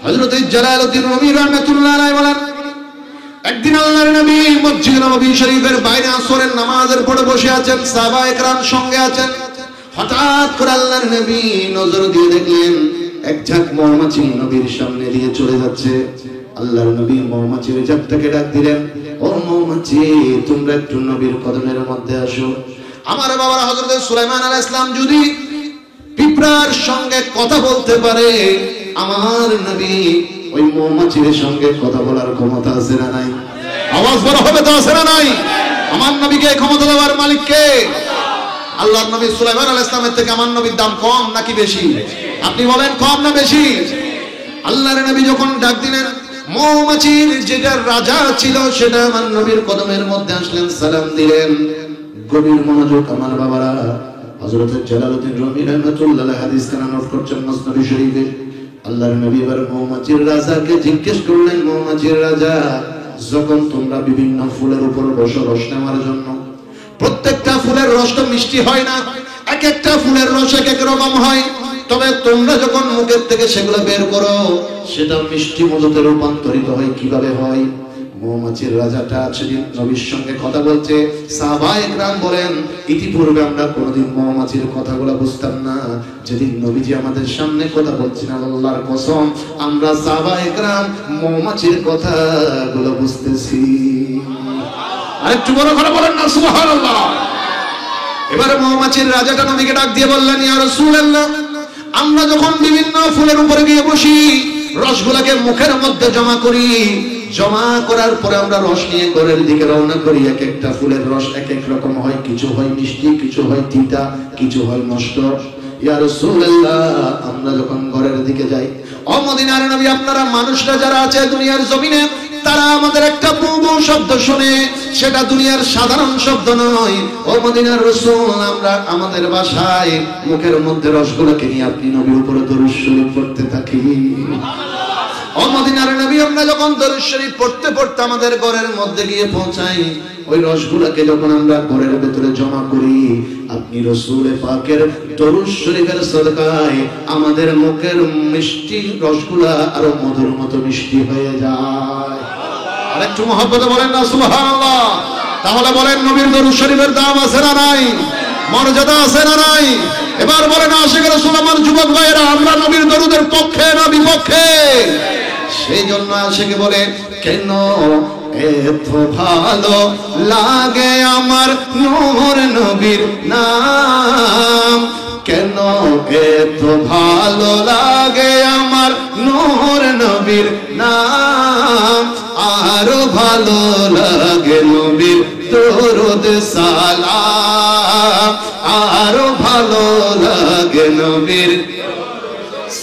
হযরত Jalaluddin Rumi রাহমাতুল্লাহ আলাইহি বলেন, একদিন আল্লাহর নবী মসজিদ নববী শরীফের বাইরে আসরের নামাজের পড়ে বসে আছেন, সাহাবায়ে কেরাম সঙ্গে আছেন। হঠাৎ করে আল্লাহর নবী নজর দিয়ে দেখলেন এক ঝাঁক মৌমাছি নবীর সামনে দিয়ে চলে যাচ্ছে। আল্লাহর নবী মৌমাছির ঝাঁকটাকে ডাক দিলেন, ও মৌমাছি, তোমরা একটু নবীর কদমের মধ্যে আসো। আমার বাবার হযরত সুলাইমান আলাইহিস সালাম যদি পিঁপড়ার সঙ্গে কথা বলতে পারে, আমার নবী ওই মৌমাছির সঙ্গে কথা বলার ক্ষমতা আছে না নাই? আওয়াজ বড় হবে তো, আছে না নাই? আমার নবীকে ক্ষমতা দেওয়ার মালিক কে? আল্লাহর নবী সুলাইমান আলাইহিস সালামের থেকে আমার নবীর দাম কম নাকি বেশি? আপনি বলেন কম না বেশি? আল্লাহর নবী যখন ডাক দিলেন, মৌমাছির যেটা রাজা ছিল সেটা আমার নবীর কদমের মধ্যে আসলেন, সালাম দিলেন। গভীর মনোযোগ আমার বাবারা। হযরত জালালউদ্দিন রুমি রাহমাতুল্লাহ আলাইহি হাদিস কানা নোট করছেন মুসনাদ শরীফে। আল্লাহর নবী এবার মৌমাছির রাজাকে জিজ্ঞেস করলেন, মৌমাছির রাজা, যখন তোমরা বিভিন্ন ফুলের উপর বসো রস নেওয়ার জন্য, প্রত্যেকটা ফুলের রস তো মিষ্টি হয় না, এক একটা ফুলের রস এক এক রকম হয়, তবে তোমরা যখন মুখের থেকে সেগুলো বের করো সেটা মিষ্টি মধুতে রূপান্তরিত হয়, কিভাবে হয়? মৌমাছির রাজাটা সেদিন নবীর সঙ্গে কথা বলছে। সাহাবায়ে কেরাম বলেন, ইতিপূর্বে আমরা কোনোদিন মৌমাছির কথাগুলো বুঝতাম না। যেদিন নবীজি আমাদের সামনে কথা বলছেন, আল্লাহর কসম আমরা সাহাবায়ে কেরাম মৌমাছির কথাগুলো বুঝতেছি। আরেকটু বড় করে বলেন না সুবহানাল্লাহ। এবারে মৌমাছির রাজাটা নবীকে ডাক দিয়ে বললেন, ইয়া রাসূলুল্লাহ, আমরা যখন বিভিন্ন ফুলের উপরে গিয়ে বসি, রসগুলাকে মুখের মধ্যে জমা করি, জমা করার পরে আমরা রস নিয়ে ঘরের দিকে রওনা করি। এক একটা ফুলের রস এক এক রকম হয়, কিছু হয় মিষ্টি, কিছু হয় তিতা, কিছু হয় নষ্ট। ইয়া রাসূলুল্লাহ, আমরা যখন ঘরের দিকে যাই, ও মদিনার নবী, আপনারা মানুষরা যারা আছে দুনিয়ার জমিনে, তারা আমাদের একটা বউ শব্দ শুনে, সেটা দুনিয়ার সাধারণ শব্দ নয়। ও মদিনার রাসূল, আমরা আমাদের বাসায় মুখের মধ্যে রসগুলোকে নিয়ে আপনি নবীর উপরে দরুদ শরীফ পড়তে থাকি। ও মদিনার নবী, আমরা যখন দরুদ শরীফ পড়তে পড়তে আমাদের ঘরের মধ্যে গিয়ে পৌঁছাই, ওই রসগুলোকে যখন আমরা ঘরের ভেতরে জমা করি, আপনি রাসূল পাকের দরুদ শরীফের সদকায় আমাদের মুখের মিষ্টি রসগুলা আরো মধুর মতো মিষ্টি হয়ে যায়। আরেকটু মহব্বতে বলেন না সুবহানাল্লাহ। তাহলে বলেন, নবীর দরুদ শরীফের দাম আছে না নাই? মর্যাদা আছে না নাই? এবার বলেন, আশিকের রাসূল আমার যুবক ভাইয়েরা, আমরা নবীর দরুদের পক্ষে না বিপক্ষে? সেই জন্য আশিকে বলে, কেন এত ভালো লাগে আমার নূর নবীর নাম, কেন এত ভালো লাগে আমার নূর নবীর নাম, আরো ভালো লাগে নবীর দরুদ সালাম, আরো ভালো লাগে নবীর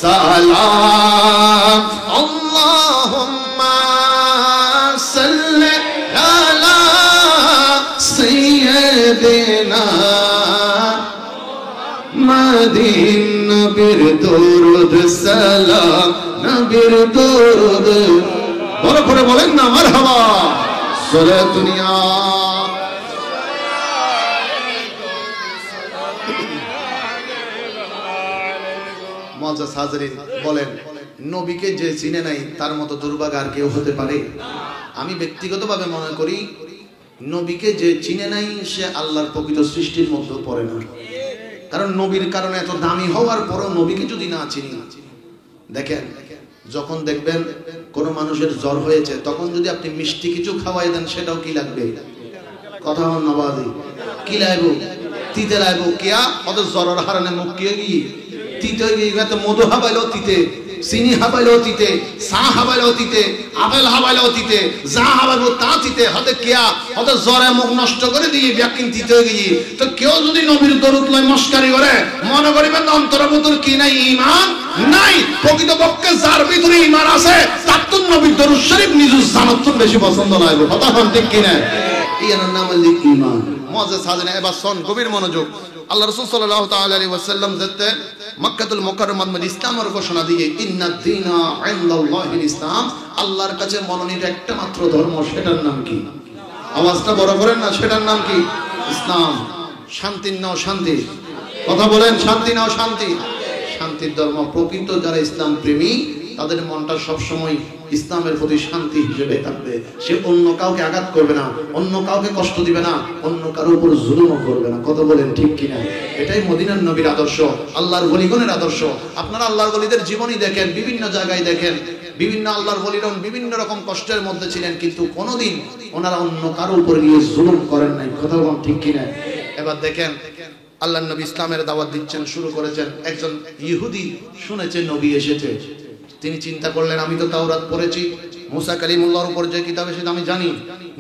সালাম। আল্লাহুম্মা সাল্লি আলা সাইয়্যিদিনা মাদিন, নবীর দরুদ সালাম, নবীর দরুদ। বড় করে বলেন না মারহাবা। সারা দুনিয়া মুআজ্জাজ হাজিরিন, বলেন, নবীকে যে চিনে নাই তার মতো দুর্ভাগা আর কেউ হতে পারে? আমি ব্যক্তিগতভাবে মনে করি, নবীকে যে চিনে নাই সে আল্লাহর প্রকৃত সৃষ্টির মধ্যে পড়ে না। কারণ নবীর কারণে এত দামি হওয়ার পরও নবীকে যদি না চিনি, দেখেন যখন দেখবেন কোন মানুষের জ্বর হয়েছে, তখন যদি আপনি মিষ্টি কিছু খাওয়াই দেন, সেটাও কি লাগবে? কথা হন নবাদি, কি লাগবো? তিতে লাগবো। কিয়া অত জ্বরের হারানে মুখ কে গিয়ে তিতে গিয়ে তো মধু হাবাইলো তিতে, চিনি হাবাইলো তিতে, চা হাবাইলো তিতে, আপেল হাবাইলো তিতে, যা হাবাইলো তা তিতে, হতে কিয়া হতে জ্বরে মুখ নষ্ট করে দিয়ে ব্যাকিং তিতে গিয়ে। তো কেউ যদি নবীর দরুদ লয় মস্কারি করে, মনে করিবেন অন্তরের ভিতর কি নাই? ঈমান নাই। প্রকৃতপক্ষে যার ভিতরে ঈমান আছে তার তো নবীর দরুদ শরীফ নিজের জানাত বেশি পছন্দ লাগবে। কথা হন ঠিক কিনা? এই নাম হলো ঈমান। মুআজ্জাজ হাজিরিন, এবার শোন, গভীর মনোযোগ। আল্লাহ রাসূল সাল্লাল্লাহু তাআলা আলাইহি ওয়াসাল্লাম যেতে মক্কাতুল মুকাররমার মধ্যে ইসলামের ঘোষণা দিয়ে, ইন্নাদ দীনা ইনদাল্লাহিল ইসলাম, আল্লাহর কাছে মনোনীত একটা মাত্র ধর্ম, সেটার নাম কি? আওয়াজটা বড় করেন না, সেটার নাম কি? ইসলাম। শান্তির নাও শান্তি। কথা বলেন, শান্তি নাও শান্তি। শান্তির ধর্ম। প্রকৃত যারা ইসলাম প্রেমী তাদের মনটা সবসময় ইসলামের প্রতি শান্তি হিসেবে থাকবে। সে অন্য কাউকে আঘাত করবে না, অন্য কাউকে কষ্ট দিবে না, অন্য কারো উপর জুলুমও করবে না। কথা বলেন ঠিক কিনা? এটাই মদিনার নবীর আদর্শ, আল্লাহর ওলিগণের আদর্শ। আপনারা আল্লাহর ওলিদের জীবনী দেখেন, বিভিন্ন জায়গায় দেখেন, বিভিন্ন আল্লাহর ওলিগণ বিভিন্ন রকম কষ্টের মধ্যে ছিলেন, কিন্তু কোনোদিন ওনারা অন্য কারো উপর গিয়ে জুলুম করেন নাই। কথা বলেন ঠিক কিনা? এবার দেখেন আল্লাহর নবী ইসলামের দাওয়াত দিচ্ছেন, শুরু করেছেন। একজন ইহুদি শুনেছে নবী এসেছে, তিনি চিন্তা করলেন আমি তো তাওরাত পড়েছি, মুসা কালিমুল্লাহর উপর যে কিতাব এসেছে আমি জানি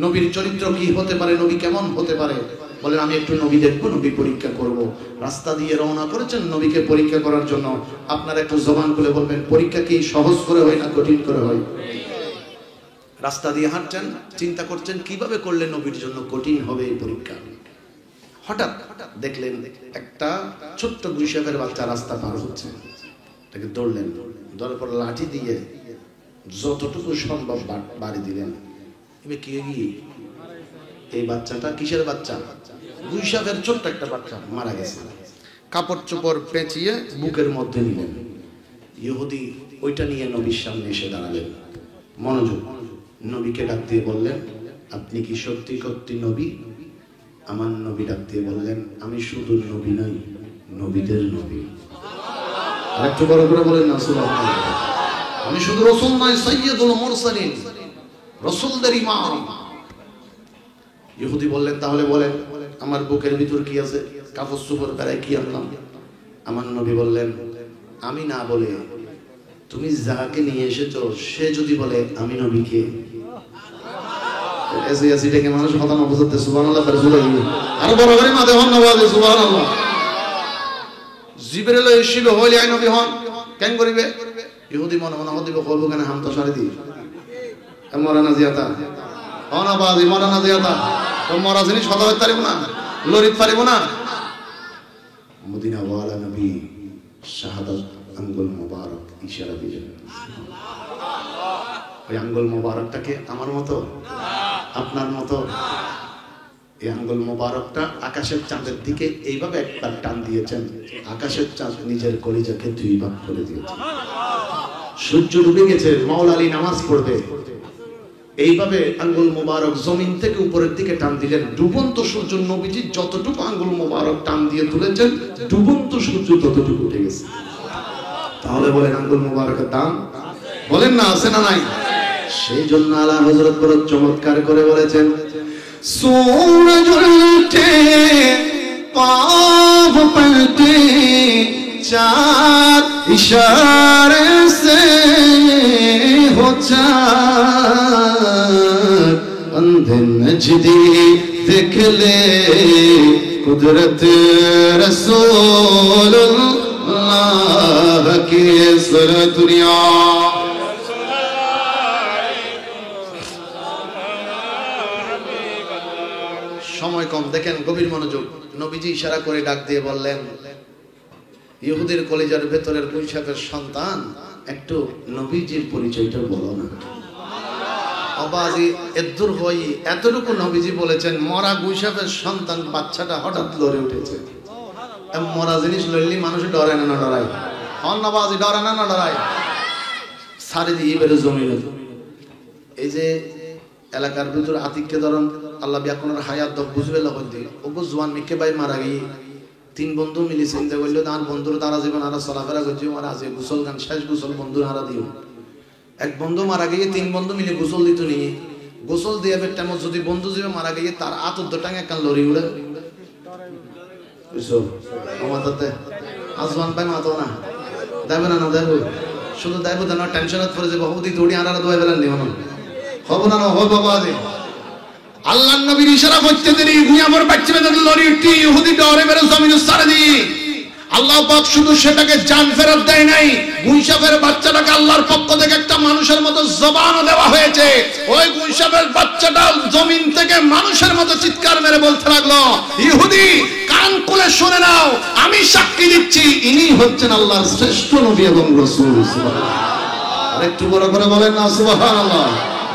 নবীর চরিত্র কি হতে পারে, নবী কেমন হতে পারে। বলেন আমি একটু নবী দেখবো, নবী পরীক্ষা করব। রাস্তা দিয়ে রওনা করেছেন নবীকে পরীক্ষা করার জন্য। আপনারা একটু জবান খুলে বলবেন পরীক্ষা কি সহজ করে হয় না কঠিন করে হয়? রাস্তা দিয়ে হাঁটছেন, চিন্তা করছেন কিভাবে করলে নবীর জন্য কঠিন হবে এই পরীক্ষা। হঠাৎ দেখলেন একটা ছোট্ট গুইসাপের বাচ্চা রাস্তা পার হচ্ছে, তাকে দৌড়লেন, দৌড়ার পর লাঠি দিয়ে যতটুকু সম্ভব বাড়ি দিলেন। এবার কি এই বাচ্চাটা কিসের বাচ্চা? গুইসাপের ছোট্ট একটা বাচ্চা মারা গেছে। কাপড় চোপড় পেঁচিয়ে বুকের মধ্যে নিলেন। ইহুদি ওইটা নিয়ে নবীর সামনে এসে দাঁড়ালেন। মনোযোগ, নবীকে ডাক দিয়ে বললেন আপনি কি সত্যি সত্যি নবী? আমার নবী ডাক দিয়ে বললেন আমি শুধু নবী নই, নবীদের নবী। আরেকটু বড় করে বলেন না সুবহানাল্লাহ। আমি শুধু রাসূল নই, সাইয়্যিদুল মুরসালিন, রাসূলদের ইমাম। ইহুদি বললেন তাহলে বলেন আমার বুকের ভিতর কি আছে, কাপড় চোপড় বেড়ায় কি আনলাম? আমার নবী বললেন আমি না বলে তুমি যাকে নিয়ে এসেছো সে যদি বলে আমি নবীকে, এসিটাকে মানুষ কথা না বুঝতে সুবহানাল্লাহ আর বড় করে মাঝে হন নওয়াজে সুবহানাল্লাহ। জিবরিল এসেছিল হইলে আই নবী হন কেন করিবে? ইহুদি মনে মনে হদিবে করবো কেন হাম তো সারি দি মরানা জিয়াতা অনাবাজি মরানা জিয়াতা তো মরা জিনিস কথা হইতে পারিব না, লড়িতে পারিব না। মদিনা ওয়ালা নবী শাহাদাত আঙ্গুল মোবারক ইশারা দিলেন। ওই আঙ্গুল মোবারকটাকে আমার মতো আপনার মতো এই আঙ্গুল মোবারকটা আকাশের চাঁদের দিকে এইভাবে একবার টান দিয়েছেন, আকাশের চাঁদ নিজের কলিজাকে দুই ভাগ করে দিয়েছে। সূর্য ডুবে গেছে, মাওলা আলী নামাজ পড়বে, এইভাবে আঙ্গুল মোবারক জমিন থেকে উপরের দিকে টান দিলেন। ডুবন্ত সূর্য নবীজি যতটুকু আঙ্গুল মোবারক টান দিয়ে তুলেছেন ডুবন্ত সূর্য ততটুকু উঠে গেছে। তাহলে বলেন আঙ্গুল মোবারকের দাম বলেন না আছে না নাই? সেই জন্য আলা হযরত বড় চমৎকার করে বলেছেন सूरज उठे पाँव पलटे चार इशारे से हो चार अंधे नजदी देख ले कुदरत रसूलुल्लाह की सर दुनिया। সময় কম, দেখেন গভীর মনোযোগ। নবীজি ইশারা করে ডাক দিয়ে বললেন ইহুদির কলিজার ভেতরের গুইসাপের সন্তান একটু নবীজির পরিচয়টা বলো না। আবাজি এদ্দুর হই এতটুকু নবীজি বলেছেন, মরা গুইসাপের সন্তান বাচ্চাটা হঠাৎ লড়ে উঠেছে। মরা জিনিস লড়লি মানুষ ডরে না, না ডরায়? অন্নবাজি ডরে না, না ডরায়? সারি দিয়ে বেরো জমিন। এই যে এলাকার ভিতরে আতিককে ধরুন আল্লাহ ব্যাকরণের হায়াত দক বুঝবে লহদি ওগো জওয়ান মিকে ভাই মারা গিয়ে তিন বন্ধু মিলি চিন্তা করলো তার বন্ধুর তারা জীবন আরা চলাফেরা করছে, আর আজ গোসল গান শেষ গোসল বন্ধুর হারা দিও। এক বন্ধু মারা গিয়ে তিন বন্ধু মিলে গোসল দিত নিয়ে গোসল দিয়ে টাইমত যদি বন্ধু জীবে মারা গিয়ে তার আতর টাঙে একটা লড়ি উড়ে বুঝছো আমার তাতে আজওয়ান ভাই মাতো না দেবে না, না দেবো শুধু দেবো না টেনশনত পড়ে যে বহুদি দৌড়ি আনারা দোয়া বেলেন নি মনে হবো না হবো বাবা দে আল্লাহর নবীর ইশারা করতে দেরি গুয়ামর বাচ্চা বেদন লড়ি উঠি ইহুদি ডরে বেরো জমিন সারে দি। আল্লাহ পাক শুধু সেটাকে জান ফেরত দেয় নাই, গুইসাপের বাচ্চাটাকে আল্লাহর পক্ষ থেকে একটা মানুষের মতো জবানও দেওয়া হয়েছে। ওই গুইসাপের বাচ্চাটা জমিন থেকে মানুষের মতো চিৎকার মেরে বলতে লাগলো ইহুদি কান খুলে শুনে নাও, আমি সাক্ষী দিচ্ছি ইনি হচ্ছেন আল্লাহর শ্রেষ্ঠ নবী এবং রাসূল। সুবহানাল্লাহ। আরেকটু বড় করে বলেন না সুবহানাল্লাহ।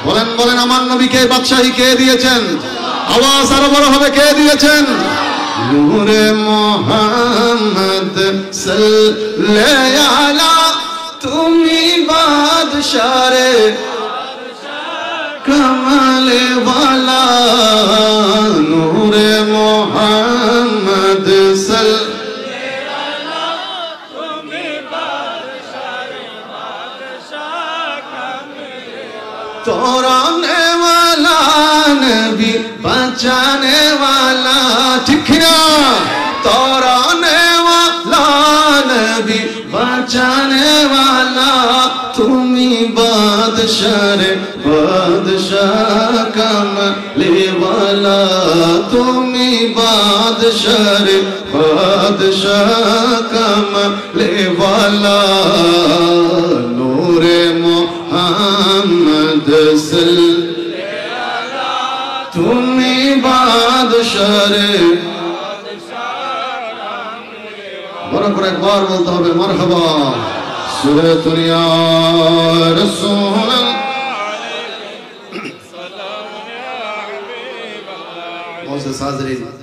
বলেন বলেন আমার নবীকে বাদশাহী কে দিয়েছেন? আওয়াজ আরো বড় হবে, কে দিয়েছেন? নূরে মুহাম্মদ সাল্লাল্লাহু আলা তুমি বাদশারে কমলে वाला নূরে মোহাম্মদ तोड़ने वाला नबी बचाने वाला ठीक ना तोड़ने वाला नबी बचाने वाला तुम्ही बादशाह बादशाह कमले वाला तुम्ही बादशाह बादशाह कमले वाला नूरे मोहम्मद তুমি বাদশাহ বড় করে একবার বলতে হবে মারহাবা সুরাতুল ইয়া রাসূল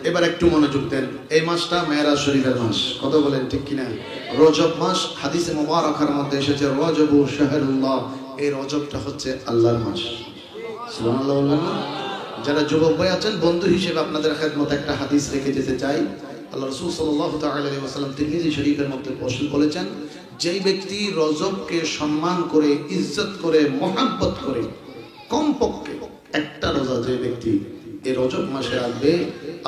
এবার একটু মনোযোগ দেন এই মাসটা মেরাজ শরীফের মাস কত বলেন ঠিক কিনা রজব মাস হাদিসে মুবারাকার মধ্যে এসেছে রজবু শাহরুল্লাহ এই রজবটা হচ্ছে আল্লাহর মাস সুবহানাল্লাহ বলবেন না যারা যুবক ভাই আছেন বন্ধু হিসেবে আপনাদের খেদমতে একটা হাদিস রেখে যেতে চাই আল্লাহ রাসূল সাল্লাল্লাহু তাআলা আলাইহি ওয়াসাল্লাম তিরমিজি শরীফের মধ্যে বলেছেন যেই ব্যক্তি রজবকে সম্মান করে ইজ্জত করে মহব্বত করে কমপক্ষে একটা রোজা যে ব্যক্তি এই রজব মাসে রাখবে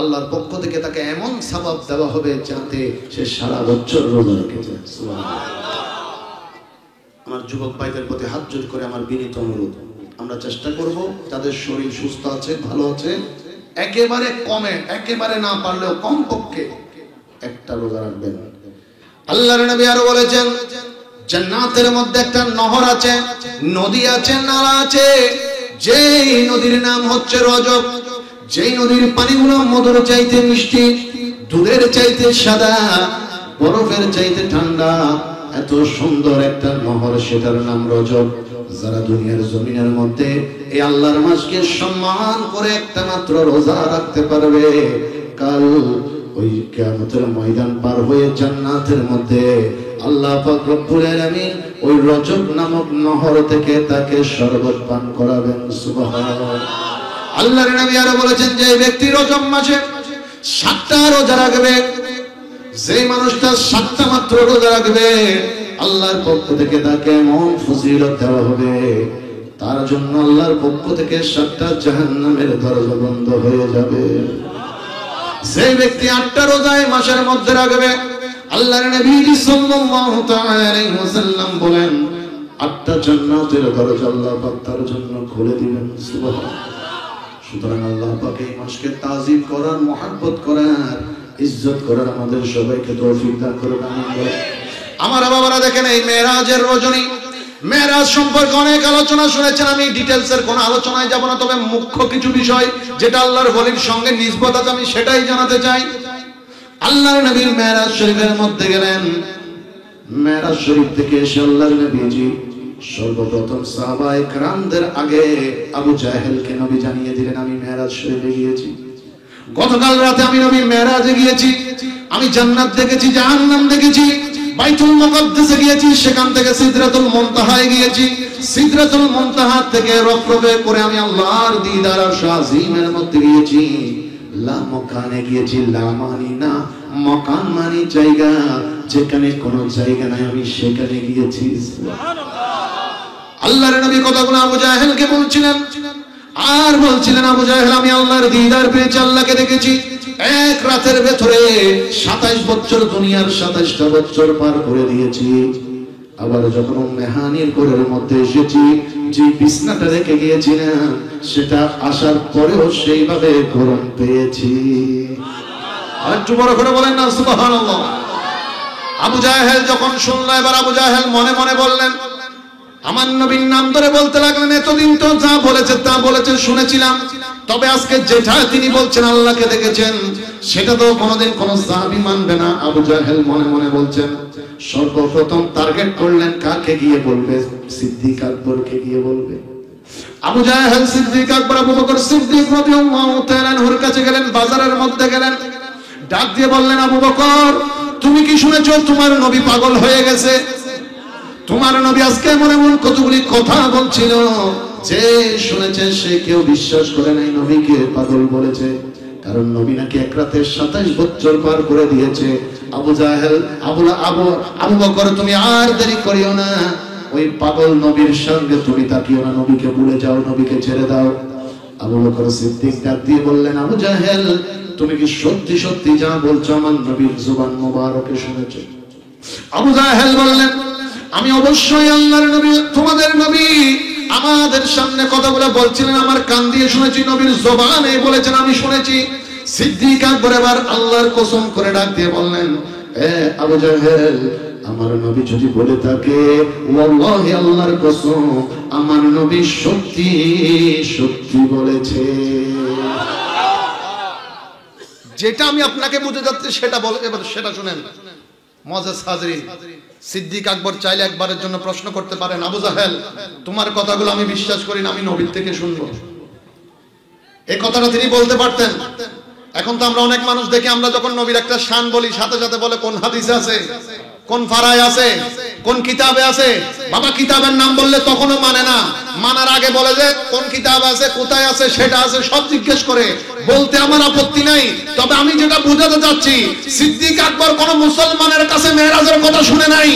আল্লাহর পক্ষ থেকে তাকে এমন সওয়াব দেওয়া হবে যাতে সে সারা বছর রোজা রেখেছে সুবহানাল্লাহ আমার যুবক ভাইদের প্রতি হাত জোড় করে আমার বিনীত অনুরোধ আমরা চেষ্টা করব যাদের শরীর সুস্থ আছে ভালো আছে একেবারে কমে একেবারে না পারলেও কমপক্ষে একটা রোজা রাখবেন আল্লাহর নবী আরো বলেছেন জান্নাতের মধ্যে একটা নহর আছে নদী আছে নালা আছে যেই নদীর নাম হচ্ছে রজব যেই নদীর পানিগুলো মধুর চাইতে মিষ্টি দুধের চাইতে সাদা বরফের চাইতে ঠান্ডা এত সুন্দর একটা নহর সেটার নাম রজব যারা দুনিয়ার জমিনের মধ্যে এই আল্লাহর মাসকে সম্মান করে একটা মাত্র রোজা রাখতে পারবে কাল ওই কিয়ামতের ময়দান পার হয়ে জান্নাতের মধ্যে আল্লাহ পাক রব্বুল আলামিন ওই রজব নামক নহর থেকে তাকে শরবত পান করাবেন সুবহানাল্লাহ আল্লাহর নবী আরো বলেছেন যে ব্যক্তি রজব মাসে 7টা রোজা রাখবে যেই মানুষটা 7টা মাত্র রোজা রাখবে আল্লাহর পক্ষ থেকে তাকে এমন ফজিলত দেওয়া হবে তার জন্য আল্লাহর পক্ষ থেকে 7টা জাহান্নামের দরজা বন্ধ হয়ে যাবে যে ব্যক্তি 8টা রোজা এই মাসের মধ্যে রাখবে আল্লাহর নবী সাল্লাল্লাহু তাআলা আলাইহি ওয়াসাল্লাম বলেন 8টা জান্নাতের দরজা আল্লাহ পাক তার জন্য খুলে দিবেন সুবহানাল্লাহ সুতরাং আল্লাহ পাক এই মাসকে তাজিম করার মহব্বত করার ইজ্জত করার আমাদের সবাইকে তৌফিক দান করুন আমিন আমার বাবারা দেখেন এই মেরাজের রজনী মেরাজ সম্পর্কে অনেক আলোচনা শুনেছেন আমি ডিটেইলসের কোনো আলোচনায় যাব না তবে মুখ্য কিছু বিষয় যেটা আল্লাহর ওলির সঙ্গে নিসবত আছে আমি সেটাই জানাতে চাই আল্লাহর নবীর মেরাজ শরীফের মধ্যে গেলেন মেরাজ শরীফ থেকে এসে আল্লাহর নবীজি সর্বপ্রথম সাহাবায়ে কেরামদের আগে আবু জাহেলকে নবী জানিয়ে দিলেন আমি মেরাজ শরীফে গিয়েছি গতকাল রাতে আমি নবী মেরাজে গিয়েছি আমি জান্নাত দেখেছি জাহান্নাম দেখেছি বাইতুল মুকাদ্দাসে গিয়েছি সেখান থেকে সিদরাতুল মুনতাহায় গিয়েছি সিদরাতুল মুনতাহা থেকে রফরফে করে আমি আল্লাহর দিদার আর শাজিমের মধ্যে গিয়েছি লা মকানে গিয়েছি লা মানি না মকান মানি জায়গা যেখানে কোনো জায়গা নাই আমি সেখানে গিয়েছি সুবহানাল্লাহ আল্লাহর নবী কথাগুলো আবু জাহেলকে বলছিলেন আর বলছিলেন আবু জাহেল আমি আল্লাহর দিদার পেয়েছি আল্লাহকে দেখেছি এক রাতের ভেতরে 27 বছর দুনিয়ার 27টা বছর পার করে দিয়েছি আবার যখন মেহানির ঘরের মধ্যে এসেছি যে বিছনাটা রেখে গিয়েছিলাম সেটা আসার পরেও সেইভাবে গরম পেয়েছি আর একটু বড় করে বলেন না সুবহানাল্লাহ আবু জাহেল যখন শুনলো এবার আবু জাহেল মনে মনে বললেন আমার নবীর নাম ধরে বলতে লাগলেন এতদিন তো যা বলেছে তা বলেছে শুনেছিলাম তবে আজকে যেটা তিনি বলছেন আল্লাহকে দেখেছেন সেটা তো কোনোদিন কোন সাহাবী মানবে না আবু জাহেল মনে মনে বলছেন সর্বপ্রথম টার্গেট করলেন কাকে গিয়ে বলবে সিদ্দিক আকবরকে গিয়ে বলবে আবু জাহেল সিদ্দিক আকবর আবু বকর সিদ্দিক রাদিয়াল্লাহু তাআলা আনহুর কাছে গেলেন বাজারের মধ্যে গেলেন ডাক দিয়ে বললেন আবু বকর তুমি কি শুনেছো তোমার নবী পাগল হয়ে গেছে তোমার নবী আজকে মনে মন কতগুলি কথা বলছিল, যে শুনেছে সে কেউ বিশ্বাস করে নাই নবীকে পাগল বলেছে। কারণ নবী নাকি এক রাতে 27 বছর পার করে দিয়েছে। আবু জাহেল, আবু বকর, তুমি আর দেরি করিও না, ওই পাগল নবীর সঙ্গে তুমি তাকিও না, নবীকে ভুলে যাও, নবীকে ছেড়ে দাও। আবু বকর সিদ্দিক ডাক দিয়ে বললেন, আবু জাহেল, তুমি কি সত্যি সত্যি যা বলছো আমার নবীর জুবান মোবারকে শুনেছো? আবু জাহেল বললেন, আমি অবশ্যই আল্লাহর নবী, তোমাদের নবী আমাদের সামনে কথাগুলো বলছিলেন, আমার কান দিয়ে শুনেছি, নবীর জবানে বলেছেন, আমি শুনেছি। সিদ্দিক আকবর এবার আল্লাহর কসম করে ডাক দিয়ে বললেন, এ আবু জাহেল, আমার নবী যদি বলে থাকে, ওয়াল্লাহি আল্লাহর কসম, আমার নবী সত্যি সত্যি বলেছে। যেটা আমি আপনাকে বুঝে যাচ্ছি সেটা বলে, এবার সেটা শুনেন। মুআজ্জাজ হাজরিন, সিদ্দিক আকবর চাইলে একবারের জন্য প্রশ্ন করতে পারেন, আবু জাহেল, তোমার কথাগুলো আমি বিশ্বাস করি না, আমি নবীর থেকে শুনবো। এই কথাটা তিনি বলতে পারতেন। এখন তো আমরা অনেক মানুষ দেখি, আমরা যখন নবীর একটা শান বলি, সাথে সাথে বলে কোন হাদিসে আছে, কোন ফারায় আছে, কোন কিতাবে আছে। বাবা, কিতাবের নাম বললে তখনও মানে না, মানার আগে বলে যে কোন কিতাব আছে, কোথায় আছে, সেটা আছে, সব জিজ্ঞেস করে। বলতে আমার আপত্তি নাই, তবে আমি যেটা বোঝাতে চাচ্ছি, সিদ্দিক আকবর কোন মুসলমানের কাছে মেরাজের কথা শুনে নাই।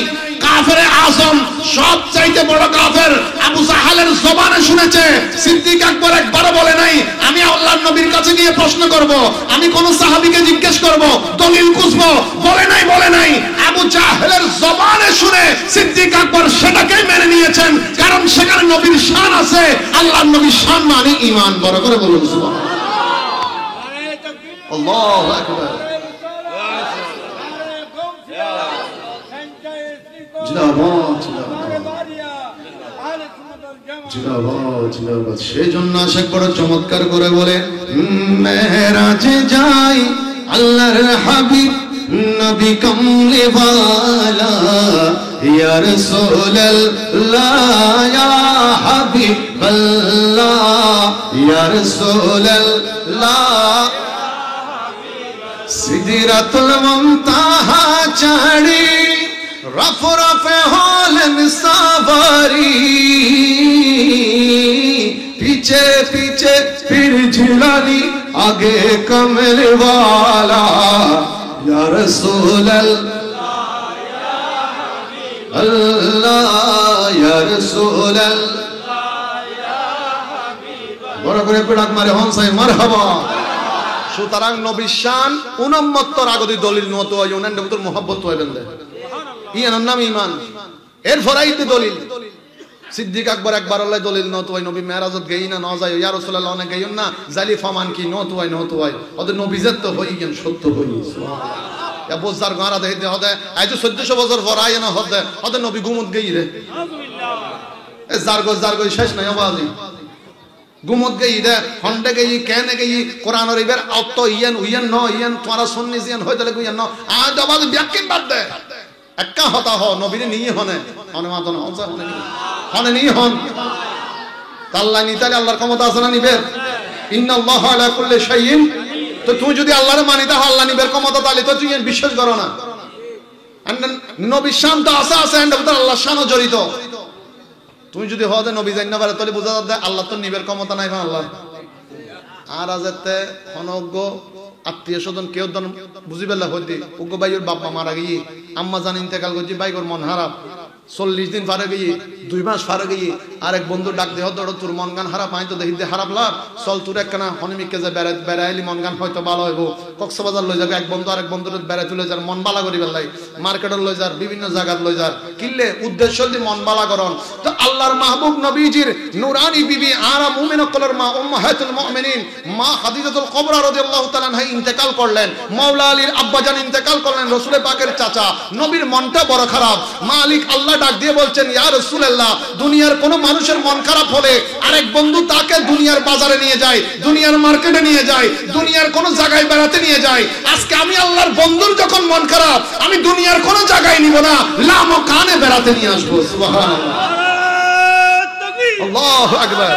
কাফেরে আযম, সবচাইতে বড় কাফের আবু জাহেলের জবানে শুনেছে। সিদ্দিক আকবর একবারও বলে নাই আমি আল্লাহর নবীর কাছে গিয়ে প্রশ্ন করব, আমি কোন সাহাবীকে জিজ্ঞেস করব, দলিল খুঁজবো, বলে নাই, বলে নাই। আবু জাহেলের জবানে শুনে সিদ্দিক আকবর সেটাকেই মেনে নিয়েছেন, কারণ সেখানে নবীর শান আছে। আল্লাহর নবীর শান মানে ঈমান। বড় করে বলুন সুবহানাল্লাহ। আল্লাহু আকবার। সেজন্য আশেক বড় চমৎকার করে বলে, মেরাজে যাই আল্লাহর হাবিব নবী কমলে ওয়ালা, ইয়া রাসূলুল্লাহ ইয়া হাবিবাল্লাহ, ইয়া রাসূলুল্লাহ। সিদরাতুল মুনতাহা চড়ি রফ রফে হলেন সাওয়ারি, পিছে পিছে ফির ঝিলানি আগে কমলে ওয়ালা, ইয়া রাসূলুল্লাহ ইয়া হাবিবাল্লাহ, ইয়া রাসূলুল্লাহ ইয়া হাবিবাল্লাহ। বড় করে ডাক মারে হনসাই মারহাবা। সুতরাং নবীর শান উন্মত্তর আগদি দলিল নত হয়, উনার নবীর মুহাব্বত হয় বন্ধে, ইয়ার নাম ঈমান। এর ফরাইতে দলিল। সিদ্দিক আকবর একবার আল্লাহ দলিল নত হয়, নবী মেরাজত গেই না, ন যায়, ইয়া রাসূলুল্লাহ অনেক গেইন না, জালি ফামান কি নত হয়, নত হয়, ওদের নবীজত তো হই গেন, সত্য হই। সুবহানাল্লাহ। ইয়া বজার গারা দেইতে হদে আজ 1400 বছর ফরাই না হদে, ওদের নবী গুমত গেই রে, সুবহানাল্লাহ। এ জারগো শেষ নাই আওয়াজই গুমত গই দে, হন্ডে গই, কেনে গই, কোরআনের ইবের অত ইয়ান উয়ান ন ইয়ান তোরা সুন্নি জিয়ান হইতে লাগু ইয়ান ন আজ আওয়াজ ব্যাখ্যা বাদ দে। একা হতা হ নবীর নিয়ে হনে হনে মাতন হনসা হনে নিয়ে হন আল্লাহ নিতালে আল্লাহর ক্ষমতা আছে না নিবে। ইন্নাল্লাহু আলা কুল্লি শাইইন, তো তুমি যদি আল্লাহর মানি তাহলে আল্লাহ নিবের ক্ষমতা, তাহলে তো তুই বিশ্বাস করো না। নবীর শান তো আছে আছে, এন্ড আল্লাহর শানও জড়িত। তুমি যদি হদে নবী জান না পারে তাহলে বুঝা যাবে আল্লাহ তো নিবের ক্ষমতা নাই। আল্লাহ আর আজতে অনজ্ঞ আত্মীয় স্বজন কেউ বুঝি পেলা হইতে উগ্র বাইয়ের বাপ মা মারা গিয়ে, আম্মা জান ইন্তেকাল করছি, বাইকর মন খারাপ, 40 দিন পারে গিয়ে, 2 মাস পারে গিয়ে, আরেক বন্ধু ডাক দেহ ধরো তোর মন গান খারাপ, আমি তো দেখি খারাপ লাভ, চল তোর একখানা হনিমিককে যে বেড়াইলি মন গান হয়তো ভালো হইব, কক্সবাজার লই যাবে, এক বন্ধু আরেক বন্ধুর বেড়াইতে লই যার মন বালা করি বেলাই, মার্কেটর লই যার, বিভিন্ন জায়গাত লই যার, কিনলে উদ্দেশ্য দিয়ে মন বালা করন। তো আল্লাহর মাহবুব নবীজির নুরানি বিবি আরা মুমিনাতুল মা উম্মাহাতুল মুমিনিন মা খাদিজাতুল কুবরা রাদিয়াল্লাহু তাআলা আনহা ইন্তেকাল করলেন, মাওলা আলীর আব্বাজান ইন্তেকাল করলেন, রাসূল পাকের চাচা। নবীর মনটা বড় খারাপ। মালিক আল্লাহ ডাক দিয়ে বলছেন, ইয়া রাসূলুল্লাহ, দুনিয়ার কোন মানুষের মন খারাপ হলে আরেক বন্ধু তাকে দুনিয়ার বাজারে নিয়ে যায়, দুনিয়ার মার্কেটে নিয়ে যায়, দুনিয়ার কোন জায়গায় বেড়াতে নিয়ে যায়। আজকে আমি আল্লাহর বন্ধুর যখন মন খারাপ, আমি দুনিয়ার কোন জায়গায় নিব না, লামকানে বেড়াতে নিয়ে আসবো। সুবহানাল্লাহ, আল্লাহু আকবার।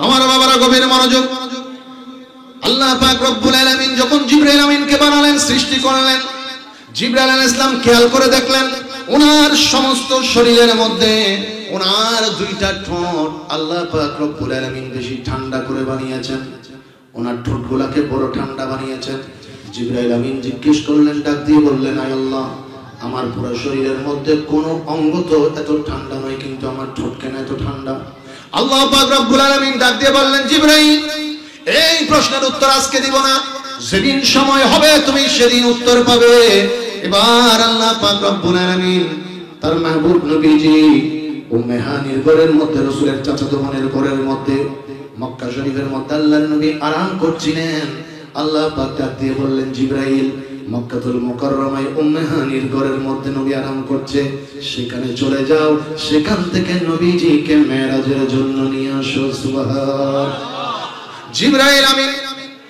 আমার বাবারা গভীর মনোযোগ। আল্লাহ পাক রব্বুল আলামিন যখন জিবরাইল আমিনকে বানালেন, সৃষ্টি করলেন, জিবরাইল আলাইহিস সালাম খেয়াল করে দেখলেন ওনার সমস্ত শরীরের মধ্যে ওনার দুইটা ঠোঁট আল্লাহ পাক রব্বুল আলামিন বেশি ঠান্ডা করে বানিয়েছেন, ওনার ঠোঁটগুলোকে বড় ঠান্ডা বানিয়েছেন। জিবরাইল আমিন জিজ্ঞেস করলেন, ডাক দিয়ে বললেন, আয় আল্লাহ, আমার পুরো শরীরের মধ্যে কোনো অঙ্গ তো এত ঠান্ডা নয়, কিন্তু আমার ঠোঁট কেন এত ঠান্ডা? আল্লাহ পাক রব্বুল আলামিন ডাক দিয়ে বললেন, জিবরাইল, এই প্রশ্নের উত্তর আজকে দিব না, যেদিন সময় হবে তুমি সেদিন উত্তর পাবে। এবার আল্লাহ পাক রব্বুল আলামিন তার মাহবুব নবীজি উম্মে হানির ঘরের মধ্যে, রাসূলের চাচাতো বোনের ঘরের মধ্যে, মক্কা শরীফের মধ্যে আল্লাহর নবী আরাম করছিলেন। আল্লাহ পাক ডাক দিয়ে বললেন, জিবরাইল, মক্কাতুল মুকাররমায় উম্মে হানির ঘরের মধ্যে নবী আরাম করছে, সেখানে চলে যাও, সেখান থেকে নবীজিকে মেরাজের জন্য নিয়ে আসো। সুবহানাল্লাহ। জিবরাইল আমিন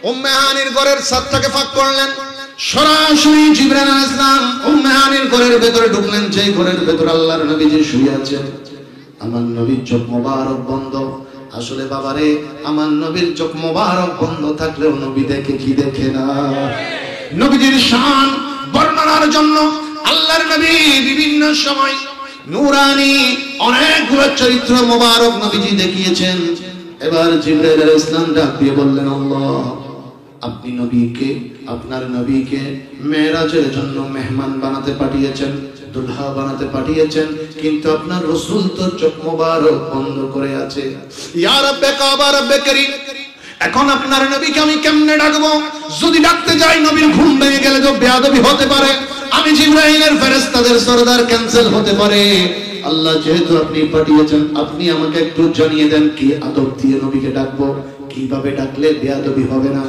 উম্মে হানির ঘরের ছাদটাকে ফাঁক করলেন, সরাসরি জিবরাইল আলাইহিস সালাম উম্মে হানির ঘরের ভেতরে ঢুকলেন, যে ঘরের ভেতরে আল্লাহর নবীজি শুয়ে আছেন। আমার নবীর চোখ মোবারক বন্ধ। আসলে বাবারে, আমার নবীর চোখ মোবারক বন্ধ থাকলেও নবী দেখে কি দেখে না? নবীজির শান বর্ণনার জন্য আল্লাহর নবী বিভিন্ন সময় নূরানি অনেকগুলো চরিত্র মোবারক নবীজি দেখিয়েছেন। এবার জিবরাইল আলাইহিস সালাম ডাক দিয়ে বললেন, আল্লাহ, আপনি নবীকে, আপনার নবীকে মেরাজের জন্য মেহমান বানাতে পাঠিয়েছেন, দুলহা বানাতে পাঠিয়েছেন, কিন্তু আপনার রাসূল তো চোখ মোবারক বন্ধ করে আছে। ইয়া রাব্বে কাবা, রব্বে করিম, এখন আপনার নবীকে আমি কেমনে ডাকবো? যদি ডাকতে যাই নবীর ঘুম ভেঙে গেলে তো বেয়াদবি হতে পারে, আমি জিবরাইলের ফেরেশতাদের সরদার ক্যান্সেল হতে পারে। আল্লাহ যেহেতু আপনি পাঠিয়েছেন, আপনি আমাকে একটু জানিয়ে দেন কি আদব দিয়ে নবীকে ডাকবো, কিভাবে ডাকলে বেয়াদবি হবে না।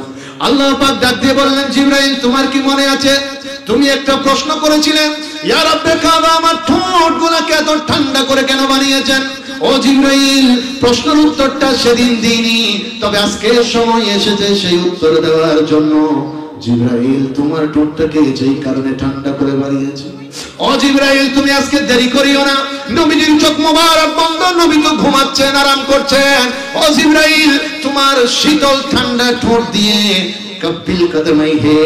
আল্লাহ পাক ডাক দিয়ে বললেন, জিবরাইল, তোমার কি মনে আছে তুমি একটা প্রশ্ন করেছিলে, ইয়া রাব্বে কাবা, আমার ঠোঁটগুলোকে এত ঠান্ডা করে কেন বানিয়েছেন? ও জিবরাইল, প্রশ্নের উত্তরটা সেদিন দিইনি, তবে আজকে সময় এসেছে সেই উত্তর দেওয়ার জন্য। জিবরাইল, তোমার ঠোঁটটাকে যেই কারণে ঠান্ডা করে বানিয়েছে, ও জিবরাইল, তুমি আজকে দেরি করিও না, নবীজির চোখ মোবারক বন্ধ, নবী তো ঘুমাচ্ছেন, আরাম করছেন। ও জিবরাইল, তোমার শীতল ঠান্ডা ঠোঁট দিয়ে কব্বিল কদমাই হে,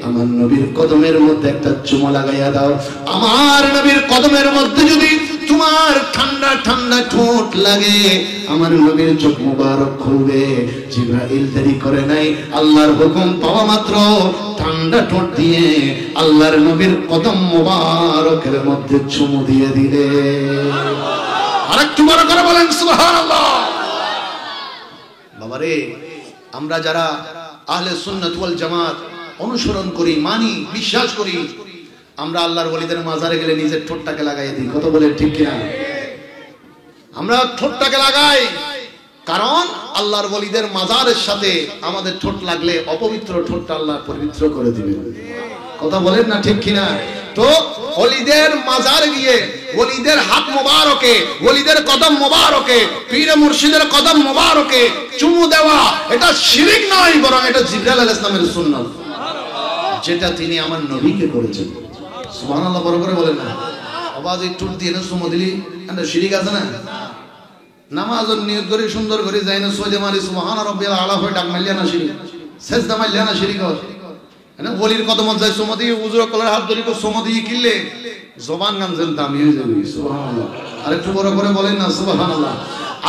আমার নবীর কদমের মধ্যে একটা চুমা লাগাইয়া দাও। আমার নবীর কদমের মধ্যে যদি তোমার ঠান্ডা ঠান্ডা ঠোঁট লাগে, আমার নবীর চোখ মোবারক খুলবে। জিবরাইল দেরি করে নাই, আল্লাহর হুকুম পাওয়া মাত্র ঠান্ডা ঠোঁট দিয়ে আল্লাহর নবীর কদম মোবারকের মধ্যে চুমু দিয়ে দিলে। আরেকটু বড় করে বলেন সুবহানাল্লাহ। বাবারে, আমরা যারা আহলে সুন্নাত ওয়াল জামাত অনুসরণ করি, মানি, বিশ্বাস করি, আমরা আল্লাহর ওলিদের মাজারে গেলে নিজের ঠোঁটটাকে লাগাই দিই। কত বলে ঠিক কিনা? আমরা ঠোঁটটাকে লাগাই, কারণ আল্লাহর ওলিদের মাজারের সাথে আমাদের ঠোঁট লাগলে অপবিত্র ঠোঁটটা আল্লাহ পবিত্র করে দিবে। কথা বলেন না ঠিক কিনা? তো ওলিদের মাজারে গিয়ে ওলিদের হাত মোবারকে, ওলিদের কদম মোবারকে, পীর মুর্শিদের কদম মোবারকে চুমু দেওয়া, এটা শিরক নয়, বরং এটা জিবরাইল আলাইহিস সালামের সুন্নাত, যেটা তিনি আমার নবীকে করেছেন। সুবহানাল্লাহ, বড় করে বলেন না। আওয়াজ একটু দিয়ে না চুমু দিলি এটা শিরক আছে না? নামাজের নিয়ত করে সুন্দর করে যাই না, সোজা মারি সুবহান রাব্বিল আলা হয়ে ডাক মারলিয়া না শিরক, সেজদা মারলিয়া না শিরক হয় না? ওলির কদম যায় চুমু দিয়ে, উজুর কলার হাত ধরে চুমু দিয়ে কিনলে জবান গান যেন দামি হয়ে যাবে। সুবহানাল্লাহ, আরেকটু বড় করে বলেন না সুবহানাল্লাহ।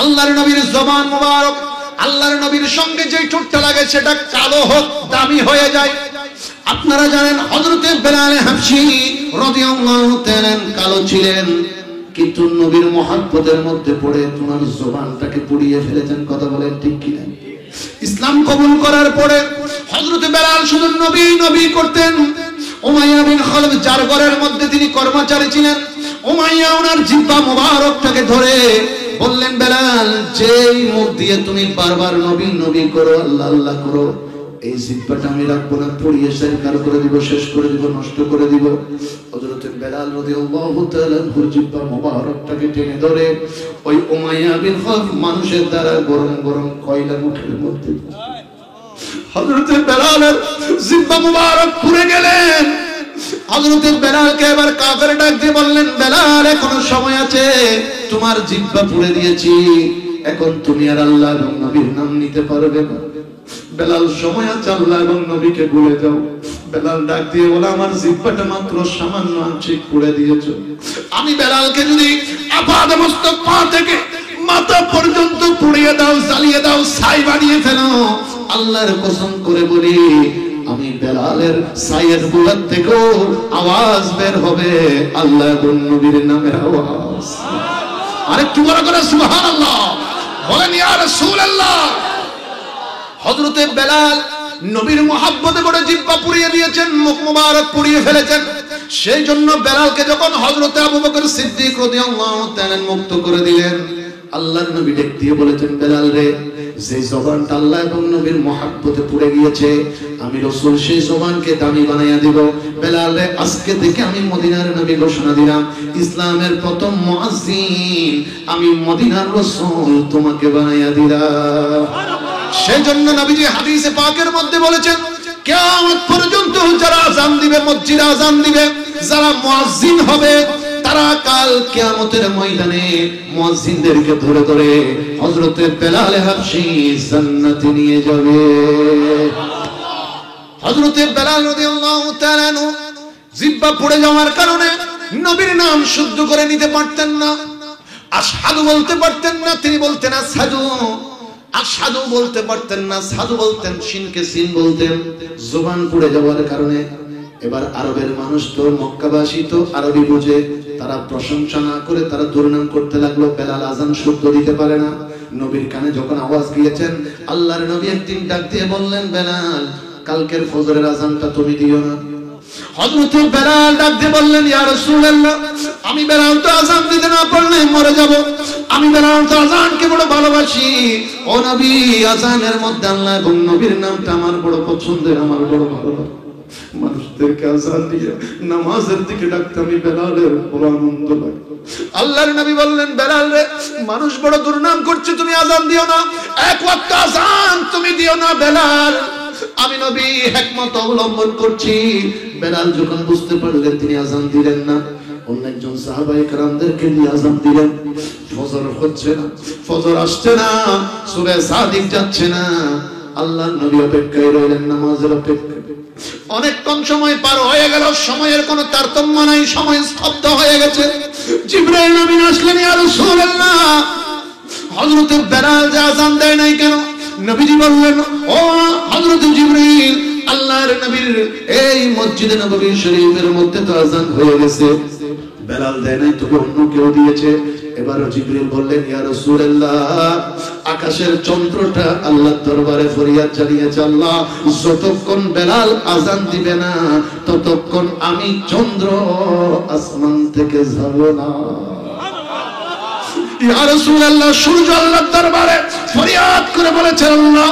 আল্লাহর নবীর জবান মোবারক, আল্লাহর নবীর সঙ্গে যে ঠোঁটটা লাগে সেটা কালো হোক, দামি হয়ে যায়। আপনারা জানেন হযরতে বেলাল হাবশী রাদিয়াল্লাহু তাআলা কালো ছিলেন, কিন্তু নবীর মহব্বতের মধ্যে পড়ে তোমার জবানটাকে পুড়িয়ে ফেলেছেন। কথা বলেন ঠিক কিনা? ইসলাম কবুল করার পরে হযরতে বেলাল শুধু নবী নবী করতেন। উমাইয়া বিন খালদ যার ঘরের মধ্যে তিনি কর্মচারী ছিলেন, উমাইয়া ওনার জিহ্বা মোবারকটাকে ধরে বললেন, বেলাল, যেই মুখ দিয়ে তুমি বারবার নবী নবী করো, আল্লাহ আল্লাহ করো, এই জিহ্বাটা আমি রাখবো না, পুড়িয়ে সাইকার করে দিব, শেষ করে দিব, নষ্ট করে দিব। হযরতে বেলাল রাদিয়াল্লাহু তাআলা জিহ্বা মোবারকটাকে টেনে ধরে ওই উমাইয়া বিন খালদ মানুষের দ্বারা গরম গরম কয়লা মুখের মধ্যে হযরতে বেলালের জিহ্বা মোবারক পুড়ে গেলেন। হযরতে বেলালকে এবার কাফের ডাক দিয়ে বললেন, বেলাল, এখনো সময় আছে, তোমার জিহ্বা পুড়ে দিয়েছি, এখন তুমি আর আল্লাহ এবং নবীর নাম নিতে পারবে না। বেলাল সময় আছে আল্লাহ এবং নবীকে ভুলে যাও। বেলাল ডাক দিয়ে বলে আমার জিহ্বাটা মাত্র সামান্য আংশিক পুড়ে দিয়েছো, আমি বেলালকে যদি আপাদ মস্তক পা থেকে মাথা পর্যন্ত পুড়িয়ে দাও, জ্বালিয়ে দাও, ছাই বানিয়ে ফেলো, আল্লাহর কসম করে বলি আমি বেলালের ছাইয়ের বুলার থেকেও আওয়াজ বের হবে আল্লাহ এবং নবীর নামের আওয়াজ। আরেকটু বড় করে সুবহানাল্লাহ বলেন ইয়া রাসূলুল্লাহ। হযরতে বেলাল নবীর মহব্বতে করে জিহ্বা পুড়িয়ে দিয়েছেন, মুখ মুবারক পুড়িয়ে ফেলেছেন। সেই জন্য বেলালকে যখন হযরতে আবু বকর সিদ্দিক রাদিয়াল্লাহু তাআলা মুক্ত করে দিলেন, আল্লাহর নবী ডেকে দিয়ে বলেছেন বেলাল রে, যে জবানটা আল্লাহ এবং নবীর মহব্বতে পুড়ে গিয়েছে আমি রাসূল সেই জবানকে দামি বানাইয়া দিব। বেলাল রে, আজকে থেকে আমি মদিনার নবী ঘোষণা দিলাম, ইসলামের প্রথম মুয়াজ্জিন আমি মদিনার রাসূল তোমাকে বানাইয়া দিলাম। সেজন্য নবীজি হাদিসে পাকের মধ্যে বলেছেন কিয়ামত পর্যন্ত যারা আযান দিবে, মসজিদে আযান দিবে, যারা মুয়াজ্জিন হবে তারা কাল কিয়ামতের ময়দানে মুয়াজ্জিনদেরকে ধরে ধরে হযরতে বেলাল হাবশী জান্নাতে নিয়ে যাবে। হযরতে বেলাল রাদিয়াল্লাহু তাআলা আনহু জিহ্বা পুড়ে যাওয়ার কারণে নবীর নাম শুদ্ধ করে নিতে পারতেন না, আশহাদু বলতে পারতেন না, তিনি বলতেন আশহাদু, আশহাদু বলতে পারতেন না, সাধু বলতেন, সিনকে সিন বলতেন। জবান পুড়ে যাওয়ার কারণে এবার আরবের মানুষ তো, মক্কাবাসী তো আরবি বুঝে, তারা প্রশংসা না করে তারা দুর্নাম করতে লাগলো, বেলাল আযান শুদ্ধ দিতে পারে না। নবীর কানে যখন আওয়াজ গিয়েছেন, আল্লাহর নবী একদিন ডাক দিয়ে বললেন বেলাল কালকের ফজরের আযানটা তুমি দিও না। হযরত বেলাল ডাক দিয়ে বললেন ইয়া রাসূলুল্লাহ, আমি বেলাল তো আযান দিতে না পারলে মরে যাব, আমি বেলাল তো আযানকে বড় ভালোবাসি। ও নবী, আযানের মধ্যে আল্লাহ এবং নবীর নামটা আমার বড় পছন্দের, আমার বড় ভালো লাগে। মানুষদেরকে আযান দিয়ে নামাজের দিকে ডাকতে আমি বেলালের বড় আনন্দ লাগে। আল্লাহর নবী বললেন বেলাল রে, মানুষ বড় দুর্নাম করছে, তুমি আযান দিও না, এক ওয়াক্ত আযান তুমি দিও না বেলাল, আমি নবী হিকমত অবলম্বন করছি। বেলাল যখন বুঝতে পারলেন তিনি আযান দিলেন না, অন্য একজন সাহাবায়ে কেরামদেরকে দিয়ে আযান দিলেন। ফজর হচ্ছে না, ফজর আসছে না, সূরা সাদিক যাচ্ছে না, আল্লাহর নবী অপেক্ষায় রইলেন, নামাজের অপেক্ষায়। অনেক কম সময় পার হয়ে গেল, সময়ের কোনো তারতম্য নাই, সময় স্তব্ধ হয়ে গেছে। জিবরাইল আমিন আসলেন, ইয়া রাসূলুল্লাহ হযরত বেলাল যে আযান দেয় নাই কেন? নবীজি বললেন ও হযরত জিবরাইল, আল্লাহর নবীর এই মসজিদে নববী শরীফের মধ্যে তো আযান হয়ে গেছে, বেলাল দেয় নাই, তবে অন্য কেউ দিয়েছে। এবার জিবরিল বললেন ইয়া রাসূলুল্লাহ, আকাশের চন্দ্রটা আল্লাহর দরবারে ফরিয়াদ জানিয়েছে, আল্লাহ যতক্ষণ বেলাল আযান দিবে না ততক্ষণ আমি চন্দ্র আসমান থেকে যাব না। ইয়া রাসূলুল্লাহ, সূর্য আল্লাহর দরবারে ফরিয়াদ করে বলেছেন আল্লাহ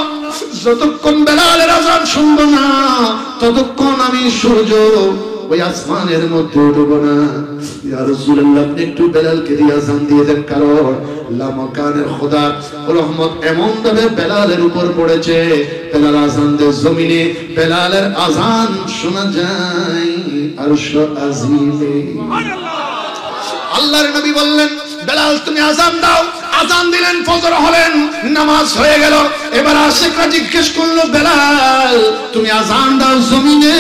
যতক্ষণ বেলালের আযান শুনব না ততক্ষণ আমি সূর্য ওই আসমানের মধ্যে উঠব না। ইয়া রাসূলুল্লাহ, আপনি একটু বেলালকে দিয়ে আযান দিয়ে দেন, কারণ লামাকানের খোদা রহমত এমন ভাবে বেলালের উপর পড়েছে, বেলাল আযান দে জমিনে বেলালের আযান শোনা যায় আরশ আজিমে। আল্লাহর নবী বললেন বেলাল তুমি আযান দাও, আযান দিলেন, ফজর হলেন, নামাজ হয়ে গেল। এবার আশিকরা জিজ্ঞেস করলো বেলাল তুমি আযান দাও জমিনে,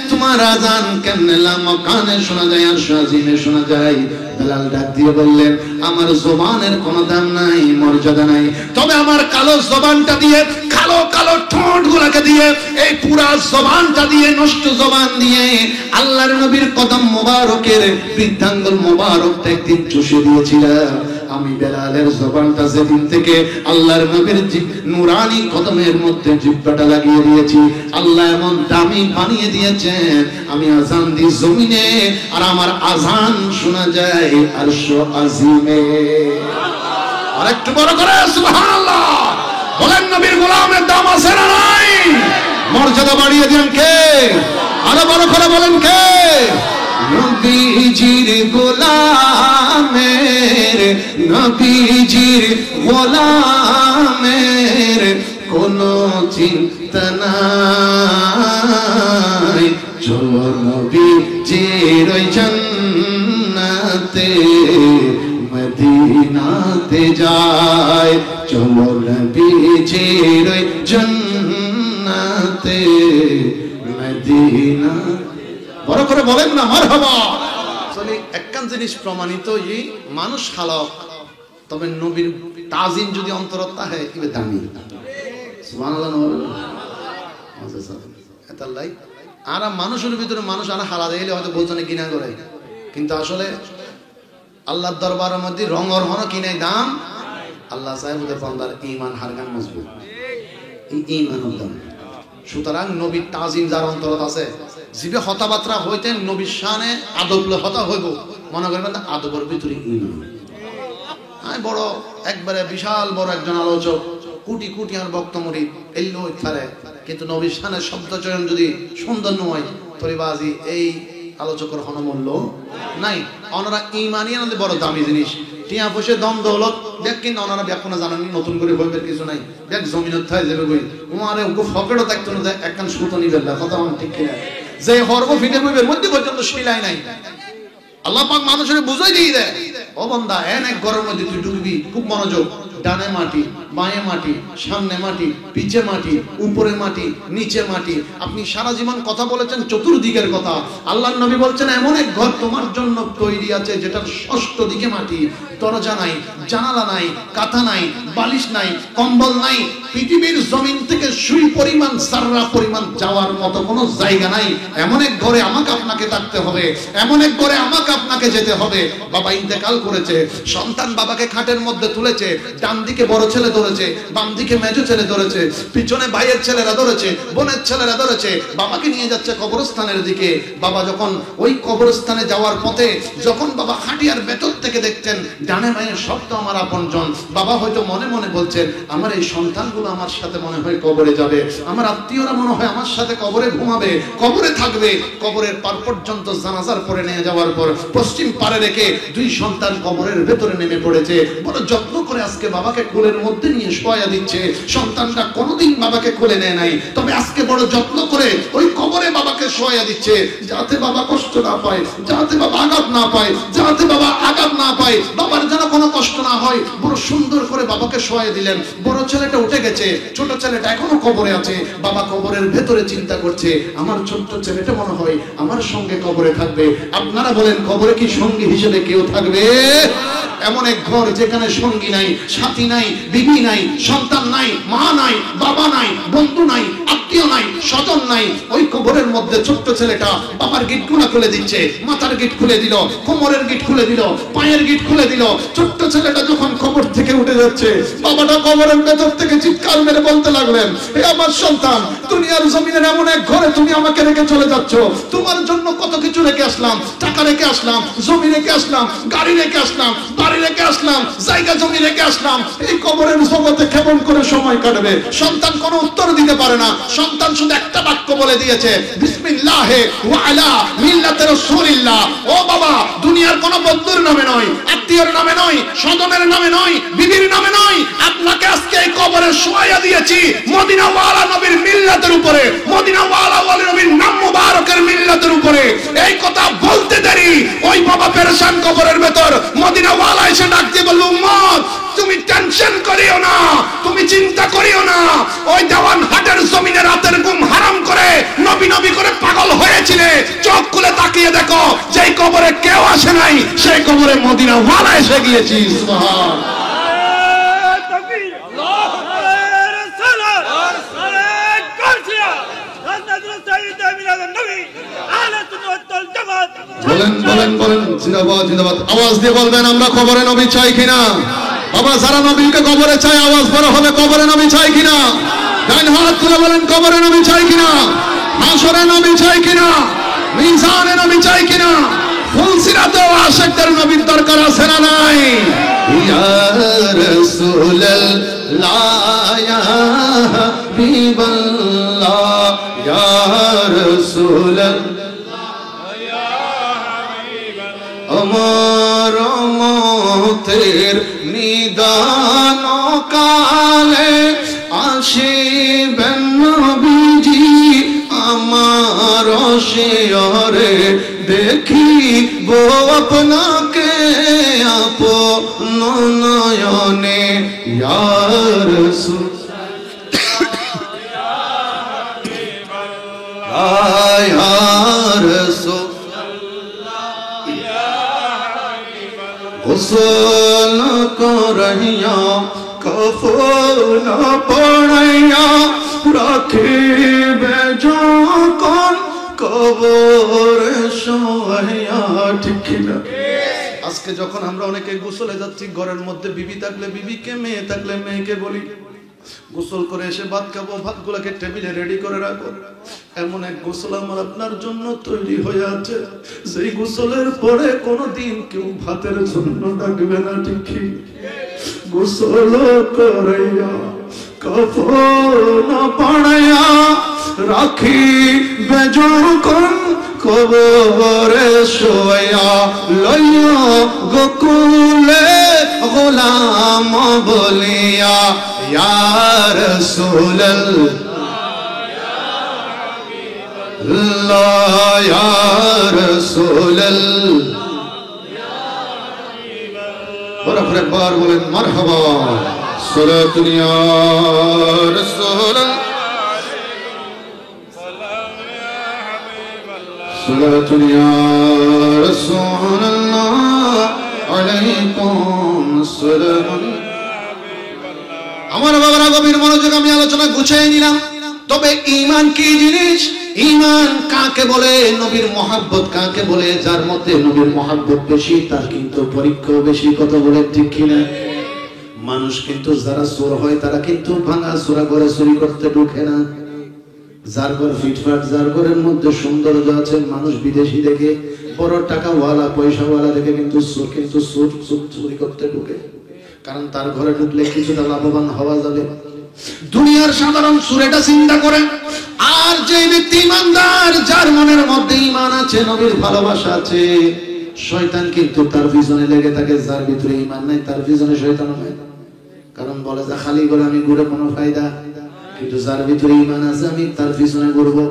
তোমার আযান কেমনে লামাকানে শোনা যায় আরশ আজিমে শোনা যায়? বেলাল ডাক দিয়ে বললেন আমার জবানের কোনো দাম নাই, মর্যাদা নাই, তবে আমার কালো জবানটা দিয়ে, কালো কালো ঠোঁটগুলোকে দিয়ে, এই পুরা জবানটা দিয়ে, নষ্ট জবান দিয়ে আল্লাহর নবীর কদম মোবারকের বৃদ্ধাঙ্গুল মোবারকটা একদিন চুষে দিয়েছিলাম। আমি বেলালের জবানটা যেদিন থেকে আল্লাহর নবীর নূরানি কদমের মধ্যে জিহ্বাটা লাগিয়ে দিয়েছি, আল্লাহ এমন দামি বানিয়ে দিয়েছেন, আমি আযান দিই জমিনে আর আমার আযান শোনা যায় আরশ আজিমে। আরেকটু বড় করে সুবহানাল্লাহ বলেন, নবীর গোলামের দাম আছে না নাই? মর্যাদা বাড়িয়ে দেন কে? আরো বড় করে বলেন কে? নবীজির গোলামের, নবীজির গোলামের কোনো চিন্তা নাই, চলো নবীজির ওই জান্নাতে মদিনাতে যায়, চলো নবীজির ওই জান্নাতে জান্নাতে মদিনা। বড় করে বলেন না মারহাবা। আসলে একখান জিনিস প্রমাণিত, এই মানুষ খালক, তবে নবীর তাজিম যদি অন্তরত থাকে ইবে দামি। সুবহানাল্লাহ। এতাল্লাই আর মানুষের ভিতরে মানুষ আর হালা দিলে হয়তো বলছনে কিনা করে, কিন্তু আসলে আল্লাহর দরবারের মধ্যে রঙর হন কিনাই দাম। আল্লাহ সাহেবদের বান্দার ঈমান হারগান মজবুত, এই ঈমানের দাম। সুতরাং নবীর তাজিম যার অন্তরত আছে, জিবে হতাবাত্রা হইতেন নবীর শানে আদবলে হতা হইব, মনে করবেন আদবের ভিতরে ঈমান। আমি বড় একবারে বিশাল বড় একজন আলোচক, কোটি কোটি আর বক্তমরি এলো ইফারে, কিন্তু নবীর শানের শব্দ চয়ন যদি সুন্দর নয় তরিবাজি এই আলোচকের হনমূল্য নাই। ওনারা ঈমানই আমাদের বড় দামি জিনিস। টিয়া পয়সা দম দৌলত দেখ, কিন্তু ওনারা ব্যাখ্যা জানেন নতুন করে বইবের কিছু নাই। দেখ জমিনত থাই যাবে বই উমারে ওকে ফকেটও থাকতো না, একখান সুতো নিবেন না, কথা ঠিক কিনা? যে হরব ফিটে বইবের মধ্যে পর্যন্ত শিলাই নাই। আল্লাহ পাক মানুষের বুঝাই দিয়ে দেয়, ও বান্দা এন এক ঘরের মধ্যে তুই ঢুকবি, খুব মনোযোগ, ডানে মাটি, বাঁয়ে মাটি, সামনে মাটি, পিছে মাটি, উপরে মাটি, নিচে মাটি। আপনি সারা জীবন কথা বলেছেন চতুর্দিকের কথা। আল্লাহর নবী বলছেন এমন এক ঘর তোমার জন্য তৈরি আছে যেটার ষষ্ঠ দিকে মাটি, দরজা নাই, জানালা নাই, কাঁথা নাই, বালিশ নাই, কম্বল নাই। পৃথিবীর জমিন থেকে সুই পরিমাণ সাররা পরিমাণ যাওয়ার মতো কোনো জায়গা নাই। এমন এক ঘরে আমাকে আপনাকে থাকতে হবে, এমন এক ঘরে আমাকে আপনাকে যেতে হবে। বাবা ইন্তেকাল করেছে, সন্তান বাবাকে খাটের মধ্যে তুলেছে, ডান দিকে বড় ছেলে ধরেছে, বাম দিকে মেজো ছেলে ধরেছে, পিছনে ভাইয়ের ছেলেরা ধরেছে, বোনের ছেলেরা ধরেছে, বাবাকে নিয়ে যাচ্ছে কবরস্থানের দিকে। বাবা যখন ওই কবরস্থানে যাওয়ার পথে যখন বাবা খাটিয়ার ভেতর থেকে দেখতেন ডানে বাঁয়ে সব তো আমার আপনজন, বাবা হয়তো মনে মনে বলছেন আমার এই সন্তানগুলো আমার সাথে মনে হয় কবরে যাবে, আমার আত্মীয়রা মনে হয় আমার সাথে কবরে ঘুমাবে, কবরে থাকবে। কবরের পার পর্যন্ত জানাজার পরে নিয়ে যাওয়ার পর পশ্চিম পারে রেখে দুই সন্তান কবরের ভেতরে নেমে পড়েছে। বড় যত্ন করে আজকে বাবাকে কোলের মধ্যে নিয়ে শোয়া দিচ্ছে। সন্তানটা কোনোদিন বাবাকে কোলে নেয় নাই, তবে আজকে বড় যত্ন করে ওই কবরে বাবাকে শোয়া দিচ্ছে, যাতে বাবা কষ্ট না পায়, যাতে বাবা আঘাত না পায়, যাতে বাবা আঘাত না পায়, বাবার যেন কোনো কষ্ট না হয়। বড় সুন্দর করে বাবাকে শোয়া দিলেন। বড় ছেলেটা উঠে গেছে, ছোট ছেলেটা এখনো কবরে আছে। বাবা কবরের ভেতরে চিন্তা করছে আমার ছোট্ট ছেলেটা মনে হয় আমার সঙ্গে কবরে থাকবে। আপনারা বলেন কবরে কি সঙ্গী হিসেবে কেউ থাকবে? এমন এক ঘর যেখানে সঙ্গী নাই, সাথী নাই, বিবি নাই, সন্তান নাই, মা নাই, বাবা নাই, বন্ধু নাই, আত্মীয় নাই, স্বজন নাই। ওই কবরের মধ্যে ছোট্ট ছেলেটা বাবার গিটগুলা খুলে দিচ্ছে, মাথার গিট খুলে দিল, কোমরের গিট খুলে দিল, পায়ের গিট খুলে দিল। ছোট্ট ছেলেটা যখন কবর থেকে উঠে যাচ্ছে, বাবাটা কবরের ভেতর থেকে চিৎকার মেরে বলতে লাগলেন, হে আমার সন্তান, দুনিয়ার জমিনের এমন এক ঘরে তুমি আমাকে রেখে চলে যাচ্ছ। তোমার জন্য কত কিছু রেখে আসলাম, টাকা রেখে আসলাম, জমি রেখে আসলাম, গাড়ি রেখে আসলাম, বাড়ি রেখে আসলাম, জায়গা জমি রেখে আসলাম। এই কবরের জগতে কেমন করে সময় কাটবে? সন্তান কোনো উত্তর দিতে পারে না। সন্তান শুধু একটা বাক্য বলে দিয়েছে, বিসমিল্লাহে ওয়া আলা মিল্লাতে রাসূলিল্লাহ। ও বাবা, দুনিয়ার কোনো বন্ধুর নামে নয়, আত্মীয়ের নামে নয়, স্বজনের নামে নয়, বিবির নামে নয়, আপনাকে আজকে এই কবরে শোয়া দিয়েছি মদিনাওয়ালা নবীর মিল্লাতের উপরে, মদিনাওয়ালা ওয়ালি নবীর নাম মুবারকের মিল্লাতের উপরে। এই কথা বলতে দেরি ওই বাবা পেরেশান কবরের ভেতর মদিনাওয়ালা এসে ডাক দিয়ে বলল, উম্মত তুমি টেনশন করিও না, তুমি চিন্তা করিও না। ওই দেওয়ান হাটের জমিনে রাতের ঘুম হারাম করে নবী নবী করে পাগল হয়েছিলে, চোখ খুলে তাকিয়ে দেখো যেই কবরে কেউ আসে নাই সেই কবরে মদিনাওয়ালা এসে গিয়েছি। সুবহান। বলেন বলেন বলেন জিন্দাবাদ জিন্দাবাদ। আওয়াজ দিয়ে বলবেন আমরা কবরে নবী চাই কিনা? বাবা যারা নবীকে কবরে চাই আওয়াজ বড় হবে, কবরে নবী চাই কিনা? ডান হাত তুলে বলেন কবরে নবী চাই কিনা? হাসরে নবী চাই কিনা? মিজানে নবী চাই কিনা? ফুলসিরাতেও আশিকদের নবীর দরকার আছে না নাই? ইয়া রাসূলুল্লাহ ইয়া হাবিবাল্লাহ ইয়া রাসূলুল্লাহ আমার মতের নিদান কালে আসিবেন নবীজি আমার শিয়রে দেখিব আপনাকে আপন নয়নে ইয়া রাসূল ইয়া রাসূল গোসল করাইয়া কাফন পড়াইয়া রাখিবে যখন কবরে শোয়াইয়া। ঠিক না? আজকে যখন আমরা অনেকে গোসলে যাচ্ছি, ঘরের মধ্যে বিবি থাকলে বিবিকে, মেয়ে থাকলে মেয়েকে বলি গোসল করে এসে ভাত খাবো, ভাতগুলোকে টেবিলে রেডি করে রাখো। এমন এক গোসল আমার আপনার জন্য তৈরি হয়ে আছে, সেই গোসলের পরে কোনোদিন কেউ ভাতের জন্য ডাকবে না। ঠিক গোসল করাইয়া কাফন পড়াইয়া রাখি বেজকন কবরে শোয়া লইয়া গোকুলে গোলাম বলিয়া ইয়া রাসূলুল্লাহ ইয়া রাসূলুল্লাহ। বড় করে বার বলেন মারহাবা। সালাতুন ইয়া রাসূলুল্লাহ সালাতুন ইয়া রাসূলুল্লাহ আলাইকুম আসসালাম। আমার বাবারা গভীর মনোযোগ, আমি আলোচনা গুছিয়ে নিলাম। তবে ঈমান কি জিনিস, ঈমান কাকে বলে, নবীর মহব্বত কাকে বলে, যার মধ্যে নবীর মহব্বত বেশি তার কিন্তু পরীক্ষা বেশি। কথা বলে ঠিক কিনা? মানুষ কিন্তু যারা চোর হয় তারা কিন্তু ভাঙা চোরা করে চুরি করতে ঢুকে না। যার ঘর ফিটফাট, যার ঘরের মধ্যে সৌন্দর্য আছে, মানুষ বিদেশি দেখে, বড় টাকাওয়ালা পয়সাওয়ালা দেখে কিন্তু চুরি করতে ঢুকে, কারণ তার ঘরে ঢুকলে কিছুটা লাভবান হওয়া যাবে। দুনিয়ার সাধারণ সুরেটা চিন্তা করেন। আর যে ব্যক্তি ইমানদার, যার মনের মধ্যে ঈমান আছে, নবীর ভালোবাসা আছে, শয়তান কিন্তু তার পিছনে লেগে থাকে। যার ভিতরে ঈমান নাই তার পিছনে শয়তান হয়, কারণ বলে যে খালি করে আমি ঘুরে কোনো ফায়দা। কিন্তু যার ভিতরে ঈমান আছে আমি তার পিছনে ঘুরবো,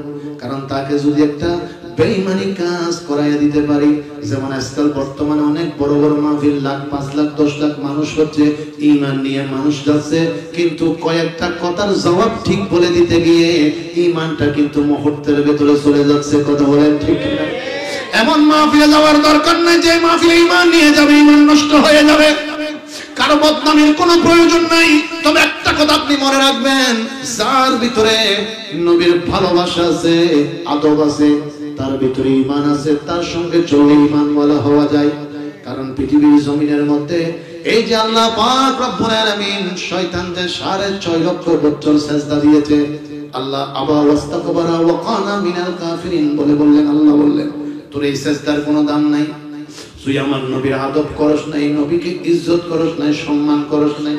কারণ তাকে যদি একটা বেঈমানি কাজ করাইয়া দিতে পারি। যেমন আজকাল বর্তমানে অনেক বড় বড় মাহফিল, লাখ 5 লাখ 10 লাখ মানুষ হচ্ছে, ঈমান নিয়ে মানুষ যাচ্ছে, কিন্তু কয়েকটা কথার জবাব ঠিক বলে দিতে গিয়ে ঈমানটা কিন্তু মুহূর্তের ভেতরে চলে যাচ্ছে। কথা বলেন ঠিক না? এমন মাহফিলে যাওয়ার দরকার নাই যে মাহফিলে ঈমান নিয়ে যাবে, ঈমান নষ্ট হয়ে যাবে। কারো বদনামের কোনো প্রয়োজন নাই। তবে একটা কথা আপনি মনে রাখবেন, যার ভিতরে নবীর ভালোবাসা আছে, আদব আছে, তার ভিতরে ঈমান আছে, তার সঙ্গে চলে ঈমানওয়ালা হওয়া যায়। কারণ পৃথিবীর জমিনের মধ্যে এই যে আল্লাহ পাক রব্বুল আলামিন শয়তানদের 6.5 লক্ষ বছর সেজদা দিয়েছে, আল্লাহ আবা ওয়াস্তাকবারা ওয়া কানা মিনাল কাফিরিন বলে বললেন, আল্লাহ বললেন তোর এই সেজদার কোনো দাম নাই, তুই আমার নবীর আদব করস নাই, নবীকে ইজ্জত করস নাই, সম্মান করস নাই।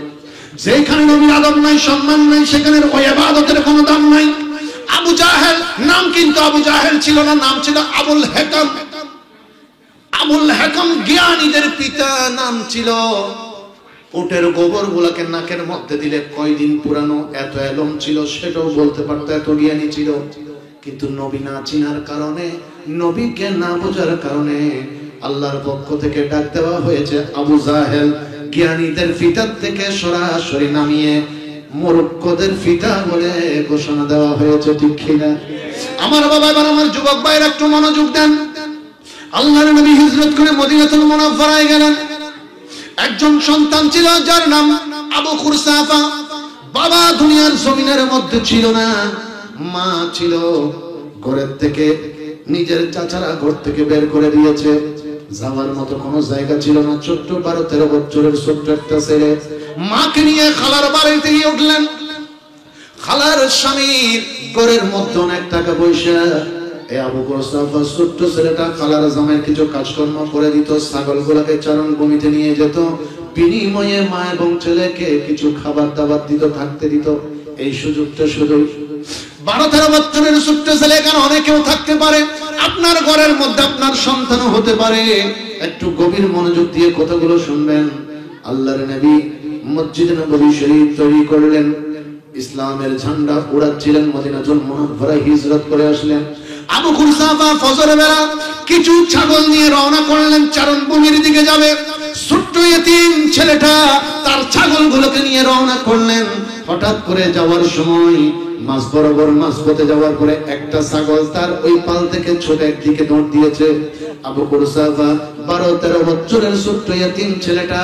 যেখানে নবীর আদব নাই, সম্মান নাই, সেখানে ওই ইবাদতের কোনো দাম নাই। আবু জাহেল নাম কিন্তু আবু জাহেল ছিল না, নাম ছিল আবুল হেকাম। আবুল হেকাম জ্ঞানীদের পিতা, নাম ছিল। উটের গোবর গুলাকে নাকের মধ্যে দিলে কয়দিন পুরানো, এত এলম ছিল, সেটাও বলতে পারতো, এত জ্ঞানী ছিল। কিন্তু নবী না চিনার কারণে, নবীকে না বোঝার কারণে আল্লাহর পক্ষ থেকে ডাক দেওয়া হয়েছে আবু জাহেল। জ্ঞানীদের ফিতার থেকে সরাসরি নামিয়ে মূর্খদের ফিতা বলে ঘোষণা দেওয়া হয়েছে। ঠিক কিনা? আমার বাবা, এবার আমার যুবক ভাইরা একটু মনোযোগ দেন। আল্লাহর নবী হিজরত করে মদিনাতুল মুনাওয়ারায় গেলেন। একজন সন্তান ছিল যার নাম আবু খুরসাফা। বাবা দুনিয়ার জমিনের মধ্যে ছিল না, মা ছিল। ঘরের থেকে নিজের চাচারা ঘর থেকে বের করে দিয়েছে, যাওয়ার মতো কোনো জায়গা ছিল না। ছোট্ট 12-13 বছরের ছোট্ট একটা ছেলে মাকে নিয়ে খালার বাড়িতে গিয়ে উঠলেন। খালার স্বামীর ঘরের মধ্যে অনেক টাকা পয়সা। এই আবু খুরসাফা ছোট্ট ছেলেটা খালার জামাইয়ের কিছু কাজকর্ম করে দিত, ছাগলগুলোকে চারণ ভূমিতে নিয়ে যেত, বিনিময়ে মা এবং ছেলেকে কিছু খাবার দাবার দিত, থাকতে দিত। এই সুযোগটা শুধু 12-13 বছরের ছোট্ট ছেলে, এখানে অনেকেও থাকতে পারে, আপনার ঘরের মধ্যে আপনার সন্তানও হতে পারে। একটু গভীর মনোযোগ দিয়ে কথাগুলো শুনবেন। আল্লাহর নবী মসজিদে নববী শরীফ তৈরি করলেন, ইসলামের ঝান্ডা উড়াচ্ছিলেন, মদিনাতুল মুনাওয়ারায় হিজরত করে আসলেন। আবু খুরসাফা ফজরের বেলা কিছু ছাগল নিয়ে রওনা করলেন, চারণভূমির দিকে যাবে। ছোট্ট ইতিম ছেলেটা তার ছাগলগুলোকে নিয়ে রওনা করলেন। হঠাৎ করে যাওয়ার সময় মাছ বরাবর মাছ পথে যাওয়ার পরে একটা ছাগল তার ওই পাল থেকে ছোট একদিকে দৌড় দিয়েছে। আবু কুরসাফা 12-13 বছরের ছোট্ট ইয়াতীম ছেলেটা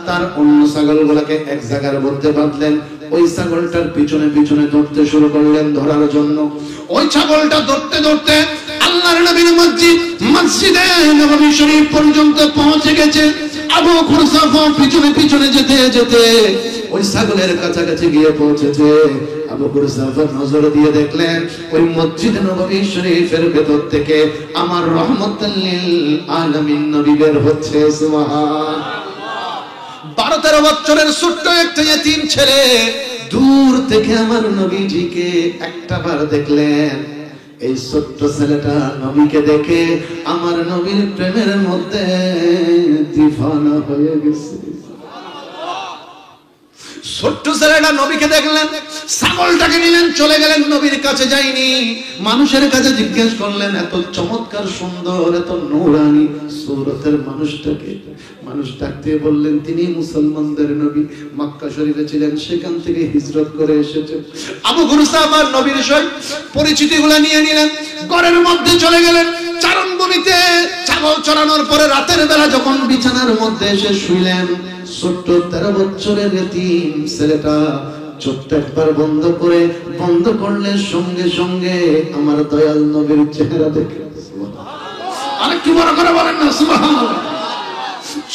তার অন্য ছাগলগুলোকে এক জায়গার মধ্যে বাঁধলেন। ওই ছাগলটার পিছনে পিছনে দৌড়তে শুরু করলেন ধরার জন্য। ওই ছাগলটা দৌড়তে দৌড়তে আল্লাহর নবীর মসজিদে নববী শরীফ পর্যন্ত পৌঁছে গেছে। আবু কুরসাফা পিছনে পিছনে যেতে যেতে ওই ছাগলের কাছাকাছি গিয়ে পৌঁছেছে। আবু কুরসাফা নজর দিয়ে দেখলেন ওই মসজিদ নববী শরীফের ভেতর থেকে আমার রহমতুল লিল আলামিন নবী বের হচ্ছে। সুবহানাল্লাহ। 12-13 বছরের ছোট্ট একটা ইয়াতীম ছেলে দূর থেকে আমার নবীজিকে একটাবার দেখলেন। এই ছোট্ট ছেলেটা নবীকে দেখে আমার নবীর প্রেমের মধ্যে দিওয়ানা হয়ে গেছে। ছোট্ট ছেলেটা নবীকে দেখলেন, ছাগলটাকে নিলেন, চলে গেলেন, নবীর কাছে যায়নি। মানুষের কাছে জিজ্ঞেস করলেন এত চমৎকার সুন্দর এত নূরানি সুরতের মানুষটাকে। মানুষ ডাকতে বললেন তিনি মুসলমানদের নবী, মক্কা শরীফে ছিলেন, সেখান থেকে হিজরত করে এসেছেন। আবু কুরসাফা নবীর সহিত পরিচিতিগুলো নিয়ে নিলেন, ঘরের মধ্যে চলে গেলেন। চারণভূমিতে ছাগল চড়ানোর পরে রাতের বেলা যখন বিছানার মধ্যে এসে শুইলেন, ছোট্ট 13 বছরের এতিম ছেলেটা ছোট্ট একবার বন্ধ করলে সঙ্গে সঙ্গে আমার দয়াল নবীর চেহারা দেখে। আরে কি বড় করে বলেন না সুবহানাল্লাহ।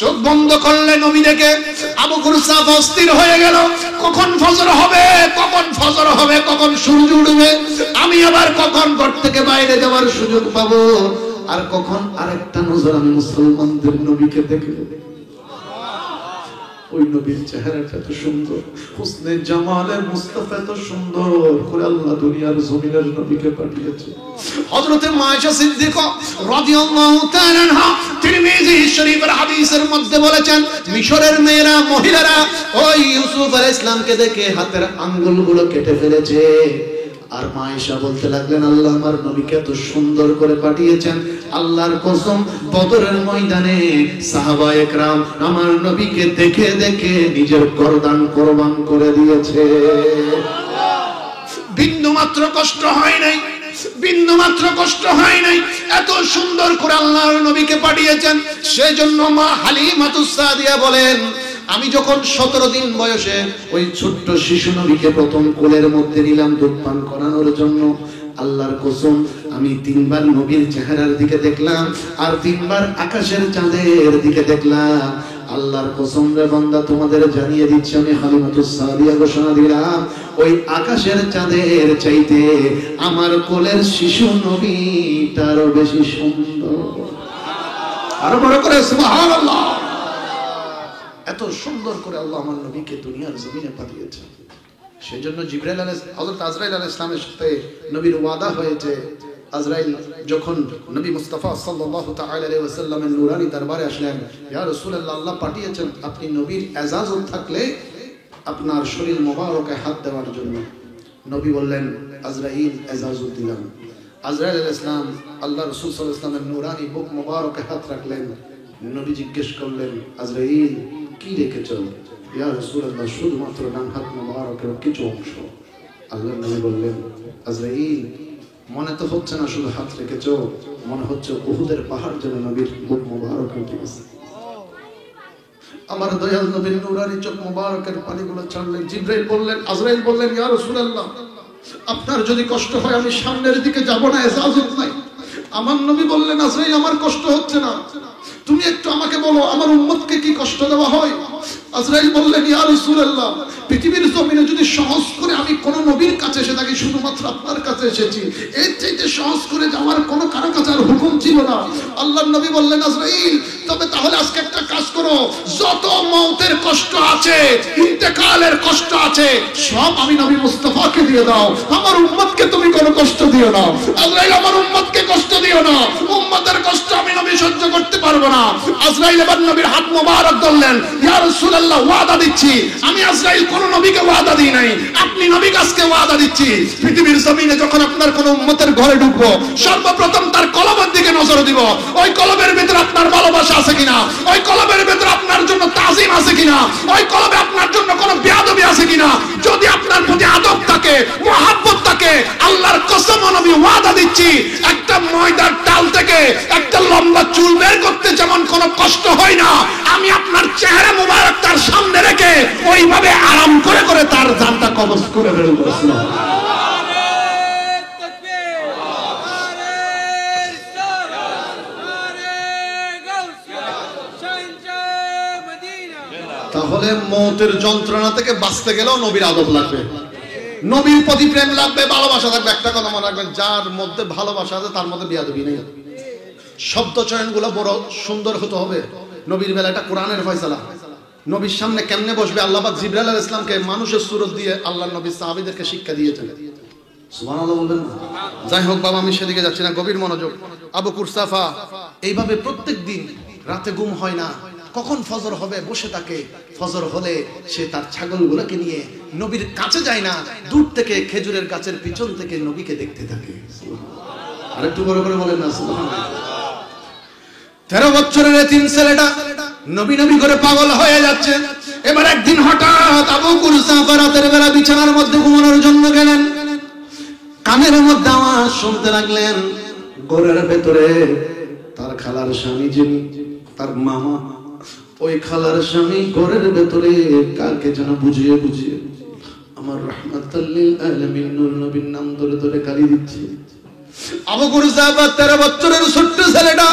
চোখ বন্ধ করলে নবী দেখে আবু কুরসাফা অস্থির হয়ে গেল। কখন ফজর হবে, কখন ফজর হবে, কখন সূর্য উঠবে, আমি আবার কখন ঘর থেকে বাইরে যাওয়ার সুযোগ পাবো, আর কখন আরেকটা নজর আমি মুসলমানদের নবীকে দেখব। ওই নবীর চেহারাটা এত সুন্দর, হুসনে জামালের মুস্তাফা এত সুন্দর করে আল্লাহ দুনিয়ার জমিনের নবীকে পাঠিয়েছে। হযরতে মায়েশা সিদ্দিকা রাদিয়াল্লাহু তাআলা আনহা তিরমিজি শরীফের হাদিসের মধ্যে বলেছেন, মিশরের মেয়েরা মহিলারা ওই ইউসুফ আলাইহিস সালামকে দেখে হাতের আঙ্গুলগুলো কেটে ফেলেছে। আর মায়েশা বলতে লাগলেন আল্লাহ আমার নবীকে এত সুন্দর করে পাঠিয়েছেন, আল্লাহর কসম বদরের ময়দানে সাহাবায়ে কেরাম আমার নবীকে দেখে দেখে নিজের গর্দান কুরবান করে দিয়েছে। বিন্দু মাত্র কষ্ট হয় নাই, বিন্দু মাত্র কষ্ট হয় নাই, এত সুন্দর করে আল্লাহর নবীকে পাঠিয়েছেন। সেজন্য মা হালিমাতুস সাদিয়া বলেন, আমি যখন 17 দিন বয়সে ওই ছোট্ট শিশু নবীকে প্রথম কোলের মধ্যে নিলাম দুধ পান করানোর জন্য, আল্লাহর কসম আমি 3 বার নবীর চেহারার দিকে দেখলাম, আর 3 বার আকাশের চাঁদের দিকে দেখলাম। আল্লাহর কসম রে বান্দা তোমাদের জানিয়ে দিচ্ছি, আমি হালিমাতুস সাদিয়া ঘোষণা দিলাম ওই আকাশের চাঁদের চাইতে আমার কোলের শিশু নবীটারও বেশি সুন্দর। আরো বড় করে সুবহানাল্লাহ। এত সুন্দর করে আল্লাহ আমার নবীকে দুনিয়ার জমিনে পাঠিয়েছে। সেজন্য জিবরাইল হযরত আজরাইল আলাইহিস সালামের সাথে নবীর ওয়াদা হয়েছে। আজরাইল যখন নবী মুস্তাফা সাল্লাল্লাহু তাআলা আলাইহি ওয়াসাল্লামের নূরানি দরবারে আসলেন, ইয়া রাসূলুল্লাহ আল্লাহ পাঠিয়েছেন আপনি নবীর ইজাজত থাকলে আপনার শরীর মোবারকে হাত দেওয়ার জন্য। নবী বললেন আজরাইল ইজাজত দিলাম। আজরাইল আলাইহিস সালাম আল্লাহ রাসূল সাল্লাল্লাহু আলাইহি ওয়াসাল্লামের নূরানি বুক মোবারকে হাত রাখলেন। নবী জিজ্ঞেস করলেন আজরাইল কি রেখেছ? ইয়া রাসূলুল্লাহ শুধুমাত্র ডান হাত মোবারকের কিছু অংশ। আল্লাহর নবী বললেন আজরাইল মনে তো হচ্ছে না শুধু হাত রেখেছ, মনে হচ্ছে উহুদের পাহাড় যেন নবীর বুক মোবারকে উঠে গেছে। আমার দয়াল নবীর নূরানি চোখ মোবারকের পানিগুলো ছাড়লেন। জিবরাইল বললেন আজরাইল বললেন ইয়া রাসূলুল্লাহ আপনার যদি কষ্ট হয় আমি সামনের দিকে যাব না, ইজাজত নাই। আমার নবী বললেন আজরাইল আমার কষ্ট হচ্ছে না, তুমি একটু আমাকে বলো আমার উম্মতকে কি কষ্ট দেওয়া হয়। আজরাইল বললেন ইয়া রাসূলুল্লাহ পৃথিবীর জমিনে যদি সহজ করে আমি কোন নবীর কাছে এসে থাকি, শুধুমাত্র আপনার কাছে এসেছি, এর চাইতে সহজ করে যাওয়ার কোন কারো কাছে আর হুকুম ছিল না। আল্লাহর নবী বললেন আজরাইল তবে তাহলে আজকে একটা কাজ করো, যত মওতের কষ্ট আছে ইন্তেকালের কষ্ট আছে সব আমি নবী মুস্তাফাকে দিয়ে দাও, আমার উম্মতকে তুমি কোনো কষ্ট দিও না। আজরাইল আমার উম্মতকে কষ্ট দিও না, উম্মতের কষ্ট আমি নবী সহ্য করতে পারবো না। আজরাইল এবার নবীর হাত মোবারক ধরলেন, ইয়া রাসূলুল্লাহ ওয়াদা দিচ্ছি, আমি আজরাইল কোন নবীকে ওয়াদা দিই নাই, আপনি নবীকে আজকে ওয়াদা দিচ্ছি, পৃথিবীর জমিনে যখন আপনার কোন উম্মতের ঘরে ঢুকবো সর্বপ্রথম তার কলবের দিকে দিকে নজর দিব। ওই কলবের ভিতরে আপনার ভালোবাসা আছে কিনা, ওই কলবের ভিতরে আপনার জন্য তাজিম আছে কিনা, ওই কলবে আপনার জন্য কোনো বেয়াদবি আছে কিনা। যদি আপনার প্রতি আদব থাকে, মহব্বত থাকে, আল্লাহর কসম নবী ওয়াদা দিচ্ছি, একটা ময়দার ডাল থেকে একটা লম্বা চুল বের করতে যেমন কোনো কষ্ট হয় না, আমি আপনার চেহারা মুবারক তার সামনে রেখে ওইভাবে আরাম করে করে তার জানটা কবজ করে বের করেছিল। তাহলে মৌতের যন্ত্রণা থেকে বাঁচতে গেলেও নবীর আদব লাগবে, নবীর প্রতি প্রেম লাগবে, ভালোবাসা থাকবে। একটা কথা মনে রাখবেন, যার মধ্যে ভালোবাসা আছে তার মধ্যে বেয়াদবি নেই। শব্দ চয়নগুলো বড় সুন্দর হতে হবে। নবীর বেলা এটা কোরআনের ফয়সালা। নবীর সামনে কেমনে বসবে, আল্লাহ পাক জিবরাইল আলাইহিস সালামকে মানুষের সুরত দিয়ে আল্লাহর নবী সাহাবীদেরকে শিক্ষা দিয়েছেন। সুবহানাল্লাহ বলবেন। যাই হোক বাবা, আমি সেদিকে যাচ্ছি না, গভীর মনোযোগ। আবু কুরসাফা এইভাবে প্রত্যেক দিন রাতে ঘুম হয় না, কখন ফজর হবে বসে থাকে। ফজর হলে সে তার ছাগলগুলোকে নিয়ে নবীর কাছে যায় না, দূর থেকে খেজুরের গাছের পিছন থেকে নবীকে দেখতে থাকে। আরেকটু বড় করে বলেন না সুবহানাল্লাহ। 13 বছরের এতিম ছেলেটা নবী নবী করে পাগল হয়ে যাচ্ছে। এবার একদিন হঠাৎ আবু কুরসাফা রাতের বেলা বিছানার মধ্যে ঘুমানোর জন্য গেলেন। কানের মধ্যে আওয়াজ শুনতে লাগলেন, ঘরের ভেতরে তার খালার স্বামী, যিনি তার মামা, ওই খালার স্বামী ঘরের ভেতরে কাকে যেন বুঝিয়ে বুঝিয়ে আমার রাহমাতুল লিল আলামিন নূর নবীর নাম ধরে ধরে গালি দিচ্ছে। আবু কুরসাফা 13 বছরের ছোট্ট ছেলেটা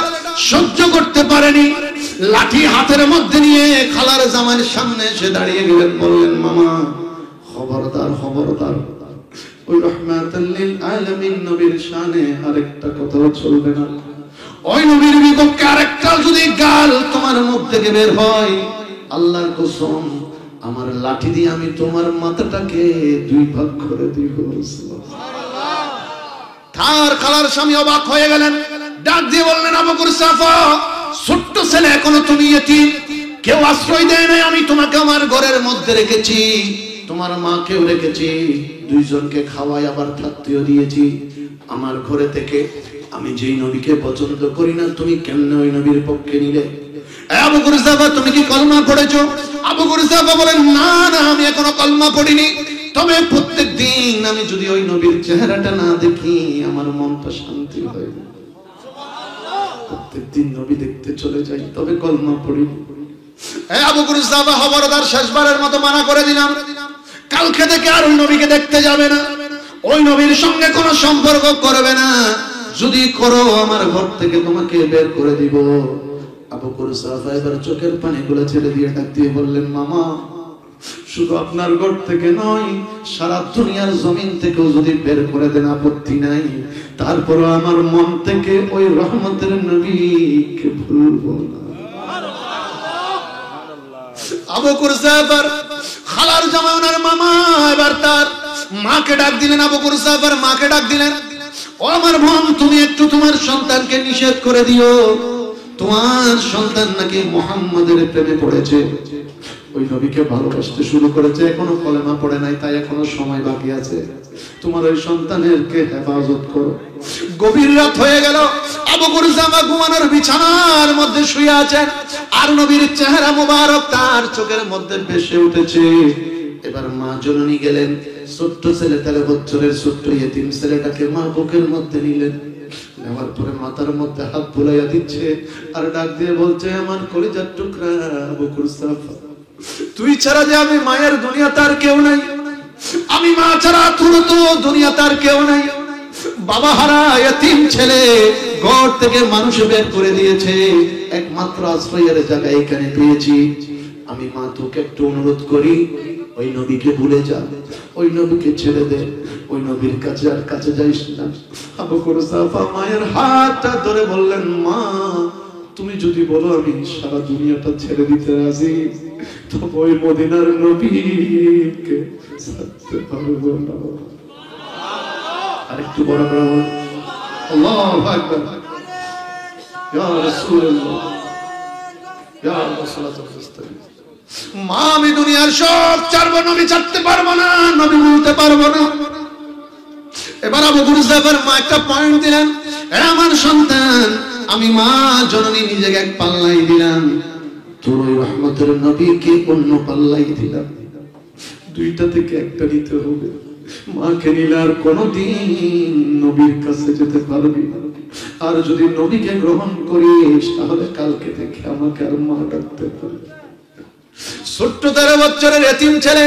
সহ্য করতে পারেনি, লাঠি হাতের মধ্যে নিয়ে খালার জামাইয়ের সামনে এসে দাঁড়িয়ে গেলেন, বললেন, মামা খবরদার খবরদার, ওই রাহমাতুল লিল আলামিন নবীর শানে আরেকটা কথা চলবে না। ওই নবীর বিপক্ষে আরেকটা যদি গাল তোমার মুখ থেকে বের হয়, আল্লাহর কসম আমার লাঠি দিয়ে আমি তোমার মাথাটাকে 2 ভাগ করে দিব। সুবহানাল্লাহ। তার খালার স্বামী অবাক হয়ে গেলেন, ডাক দিয়ে বললেন, আবু কুরসাফা, ছোট্ট ছেলে, এখনো তুমি এতিম, কেউ আশ্রয় দেয় নাই, আমি তোমাকে আমার ঘরের মধ্যে রেখেছি, তোমার মাকেও রেখেছি, 2 জনকে খাওয়াই আবার থাকতেও দিয়েছি। আমার ঘরে থেকে আমি যেই নবীকে পছন্দ করি না, তুমি কেমনে ওই নবীর পক্ষে নিলে? আবু কুরসাফা, তুমি কি কলমা পড়েছো? আবু কুরসাফা বলেন, না না, আমি এখনো কলমা পড়িনি, তবে প্রত্যেক দিন আমি যদি ওই নবীর চেহারাটা না দেখি আমার মনটা শান্তি হয় না। প্রত্যেক দিন নবী দেখতে চলে যাই, তবে কলমা পড়ি। আবু কুরসাফা, খবরদার, শেষবারের মতো মানা করে দিলাম, কালকে থেকে আর ওই নবীকে দেখতে যাবে না, ওই নবীর সঙ্গে কোনো সম্পর্ক করবে না, যদি করো আমার ঘর থেকে তোমাকে বের করে দিব। আবু কুরসাফা এবার চোখের পানিগুলো ছেড়ে দিয়ে ডাক দিয়ে বললেন, মামা, শুধু আপনার ঘর থেকে নয়, সারা দুনিয়ার জমিন থেকেও যদি বের করে দেন আপত্তি নাই, তারপরও আমার মন থেকে ওই রহমতের নবীকে ভুলবো না। আবু কুরসাফার খালার জামাই ওনার মামা এবার তার মাকে ডাক দিলেন। আবু কুরসাফার মাকে ডাক দিলেন, ও আমার বোন, তুমি একটু তোমার সন্তানকে নিষেধ করে দিও, তোমার সন্তান নাকি মুহাম্মাদের প্রেমে পড়েছে, ওই নবীকে ভালোবাসতে শুরু করেছে, এখনো কলেমা পড়ে নাই, তাই এখনো সময় বাকি আছে, তোমার ওই সন্তানেরকে হেফাজত করো। গভীর রাত হয়ে গেল, আবু কুরসাফা ঘুমানোর বিছানার মধ্যে শুয়ে আছেন, আর নবীর চেহারা মুবারক তার চোখের মধ্যে ভেসে উঠেছে। এবার মা জননী গেলেন, ছোট্ট ছেলে 13 বছরের ছোট্ট ইতিম ছেলেটাকে মা বুকের মধ্যে নিলেন, নেওয়ার পরে মাথার মধ্যে হাত বুলাইয়া দিচ্ছে আর ডাক দিয়ে বলছে, আমার কলিজার টুকরা আবু কুরসাফা, তুই ছাড়া যে আমি মায়ের দুনিয়া তার কেউ নাই, আমি মা ছাড়া তোর তো দুনিয়া তার কেউ নাই, বাবা হারা এতিম ছেলে, ঘর থেকে মানুষ বের করে দিয়েছে, একমাত্র আশ্রয়ের জায়গা এখানে পেয়েছি, আমি মা তোকে একটু অনুরোধ করি, ওই নবীকে ভুলে যা, ওই নবীকে ছেড়ে দে, ওই নবীর কাছে আর কাছে যাইস না। আবু কুরসাফা মায়ের হাতটা ধরে বললেন, মা, তুমি যদি বলো আমি সারা দুনিয়াটা ছেড়ে দিতে রাজি, তবে ওই মদিনার নবীকে ছাড়তে পারবো না। আরেকটু বড় করে বল, আল্লাহু আকবার, ইয়া রাসূলুল্লাহ, ইয়া রাসূলুল্লাহ। মা, আমি দুনিয়ার সব ছাড়বো, নবী ছাড়তে পারবো না, নবী বলতে পারবো না। এবার আবু কুরসাফার মা একটা পয়েন্ট দিলেন, আমার সন্তান, আমি মা জননী নিজেকে এক পাল্লাই দিলাম, তোর ওই রহমতের নবীকে অন্য পাল্লাই দিলাম। দুইটা থেকে একটা নিতে হবে। মাকে নিলে আর কোনদিন নবীর কাছে যেতে পারবি না। আর যদি নবীকে গ্রহণ করিস তাহলে কালকে থেকে আমাকে আর মা ডাকতে পারবে। ছোট্ট 13 বছরের এতিম ছেলে,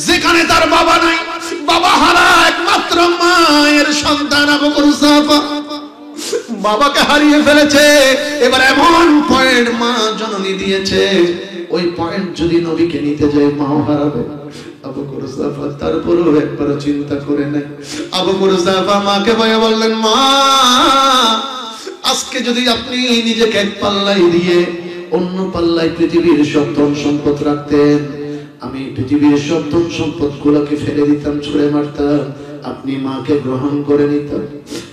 যেখানে তার বাবা নাই, বাবা হারা একমাত্র মায়ের সন্তান আবু বকর সাফা বাবাকে হারিয়ে ফেলেছে। এবার এমন পয়েন্ট মা জননী দিয়েছে, ওই পয়েন্ট যদি নবীকে নিতে যায় মাও হারাবে। আবু বকর সাফা তারপরেও একবার চিন্তা করে নাই। আবু বকর সাফা মাকে ভয়ে বললেন, মা আজকে যদি আপনি নিজেকে এক পাল্লাই দিয়ে অন্য পাল্লাই পৃথিবীর সব ধন সম্পদ রাখতেন, আমি পৃথিবীর সব ধন সম্পদ গুলোকে ফেলে দিতাম, ছুঁড়ে মারতাম, আপনি মাকে গ্রহণ করে নিতেন।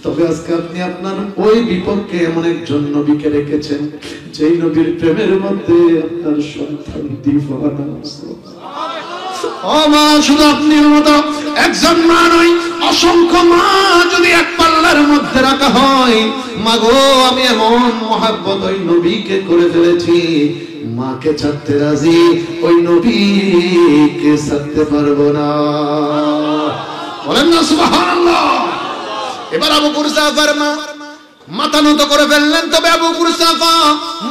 তবে আজকে আপনি আপনার ওই বিপক্ষে এমন একজন নবীকে রেখেছেন, যেই নবীর প্রেমের মধ্যে আপনার সন্তান দিওয়ানা। ও মা, শুধু আপনার মতো একজন মা নয়, অসংখ্য মা যদি এক পাল্লার মধ্যে রাখা হয়, মাগো আমি এমন মহব্বত ওই নবীকে করে ফেলেছি, মাকে ছাড়তে রাজি, ওই নবীকে ছাড়তে পারবো না। বলেন না সুবহানাল্লাহ। এবার আবু বকর সাফার মা মাথা নত করে ফেললেন। তবে আবু বকর সাফা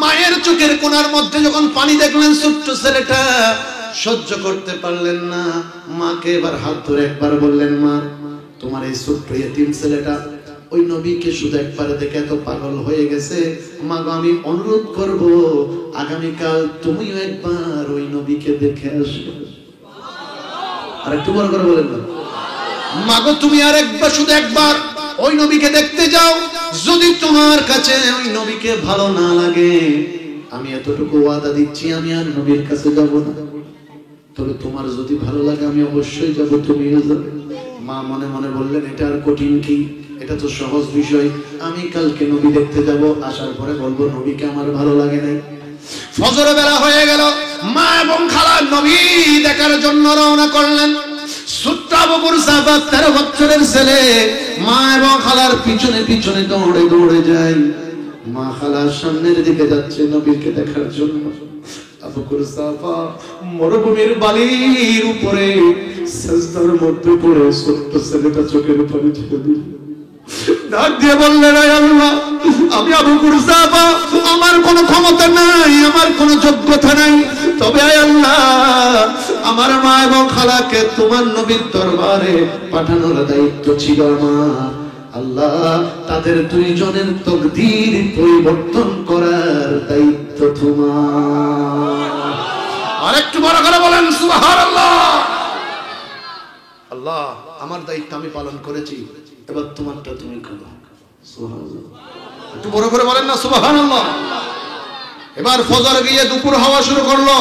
মায়ের চোখের কোণার মধ্যে যখন পানি দেখলেন, ছোট্ট ছেলেটা সহ্য করতে পারলেন না। মাকে এবার হাত ধরে একবার বললেন, মা তোমার এই ছোট্ট এতিম ছেলেটা ওই নবীকে শুধু একবার দেখে এত পাগল হয়ে গেছে, মা গো আমি অনুরোধ করব আগামীকাল তুমিও একবার ওই নবীকে দেখে আসো। আর একটু বড় করে বলেন না, মা গো তুমি আর একবার, শুধু একবার ওই নবীকে দেখতে যাও। যদি তোমার কাছে ওই নবীকে ভালো না লাগে, আমি এতটুকু ওয়াদা দিচ্ছি আমি আর নবীর কাছে যাব না। তবে তোমার যদি ভালো লাগে আমি অবশ্যই যাব, তুমিও যাবে। মা মনে মনে বললেন, এটা আর কঠিন কি, এটা তো সহজ বিষয়। আমি কালকে নবী দেখতে যাব, আসার পরে বলবো নবীকে আমার ভালো লাগে নাই। ফজর বেলা হয়ে গেল, মা এবং খালা নবী দেখার জন্য রওনা করলেন। ছোট্ট আবু বকর সাফা 13 বছরের ছেলে, মা এবং খালার পিছনে পিছনে দৌড়ে দৌড়ে যায়। মা খালার সামনের দিকে যাচ্ছে নবীকে দেখার জন্য। আবু বকর সাফা মরুভূমির বালির উপরে সিজদার মধ্যে পড়ে ছোট্ট ছেলেটা চোখের পানি ছেড়ে দিল। ডাক দিয়ে বললেন, আয় আল্লাহ, আমি আবু বকর সাফা, আমার কোনো ক্ষমতা নাই, আমার কোনো যোগ্যতা নাই, তবে আয় আল্লাহ আমার মা এবং খালাকে তোমার নবীর দরবারে পাঠানোর দায়িত্ব ছিল আমার। আল্লাহ তাদের দুইজনের তকদির পরিবর্তন করার দায়িত্ব তোমার। আরেকটু বড় করে বলেন সুবহানাল্লাহ। আল্লাহ আমার দায়িত্ব আমি পালন করেছি, এবার তোমারটা তুমি করো। সুবহানাল্লাহ। একটু বড় করে বলেন না সুবহানাল্লাহ। এবার ফজর গিয়ে দুপুর হওয়া শুরু করলো।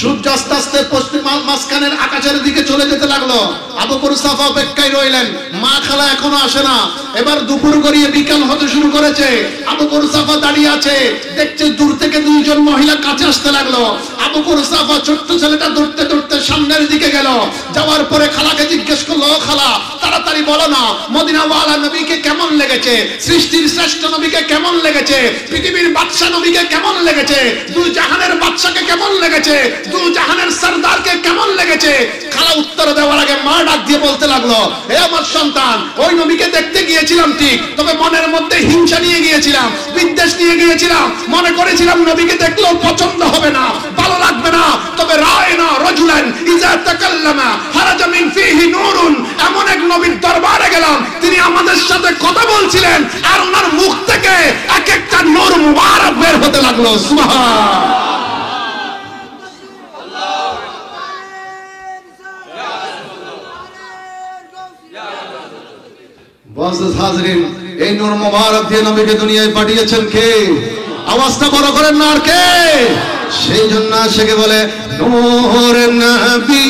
সূর্য আস্তে আস্তে পশ্চিম মাঝখানের আকাশের দিকে চলে যেতে লাগলো। আবু বকর সাফা অপেক্ষায় রইলেন, মা খালা এখনো আসে না। এবার দুপুর গড়িয়ে বিকাল হতে শুরু করেছে। আবু বকর সাফা দাঁড়িয়ে আছে, দেখছে দূর থেকে দুইজন মহিলা কাছে আসতে লাগলো। আবু বকর সাফা ছোট্ট ছেলেটা দৌড়তে দৌড়তে সামনের দিকে গেল। যাওয়ার পরে খালাকে জিজ্ঞেস করলো, খালা তাড়াতাড়ি বলো না মদিনাওয়ালা নবীকে কেমন লেগেছে, সৃষ্টির শ্রেষ্ঠ নবীকে কেমন লেগেছে, পৃথিবীর বাদশা নবীকে কেমন লেগেছে, দুই জাহানের বাদশাকে কেমন লেগেছে, দুই জাহানের সরদারকে কেমন লেগেছে। খালা উত্তর দেওয়ার আগে মা ডাক দিয়ে বলতে লাগলো, হে আমার সন্তান, ওই নবীকে দেখতে গিয়েছিলাম ঠিক, তবে মনের মধ্যে হিংসা নিয়ে গিয়েছিলাম, বিদ্বেষ নিয়ে গিয়েছিলাম। মনে করেছিলাম নবীকে দেখলেও পছন্দ হবে না, ভালো লাগবে না। তবে রায়না রাজুলান ইজা তাকাল্লামা হারাজা মিন ফিহি নূরুন, এমন এক নবীর দরবারে গেলাম, তিনি আমাদের সাথে কথা বলছিলেন, আর ওনার মুখ থেকে এক একটা নূর মুবারক বের হতে লাগলো। সুবহান। হাজরিন, এই নূর মুবারক দিয়ে নবীকে দুনিয়ায় পাঠিয়েছেন কে? আওয়াজটা বড় করেন না, আর কে? সেই জন্য আশেকে বলে, নূর নবী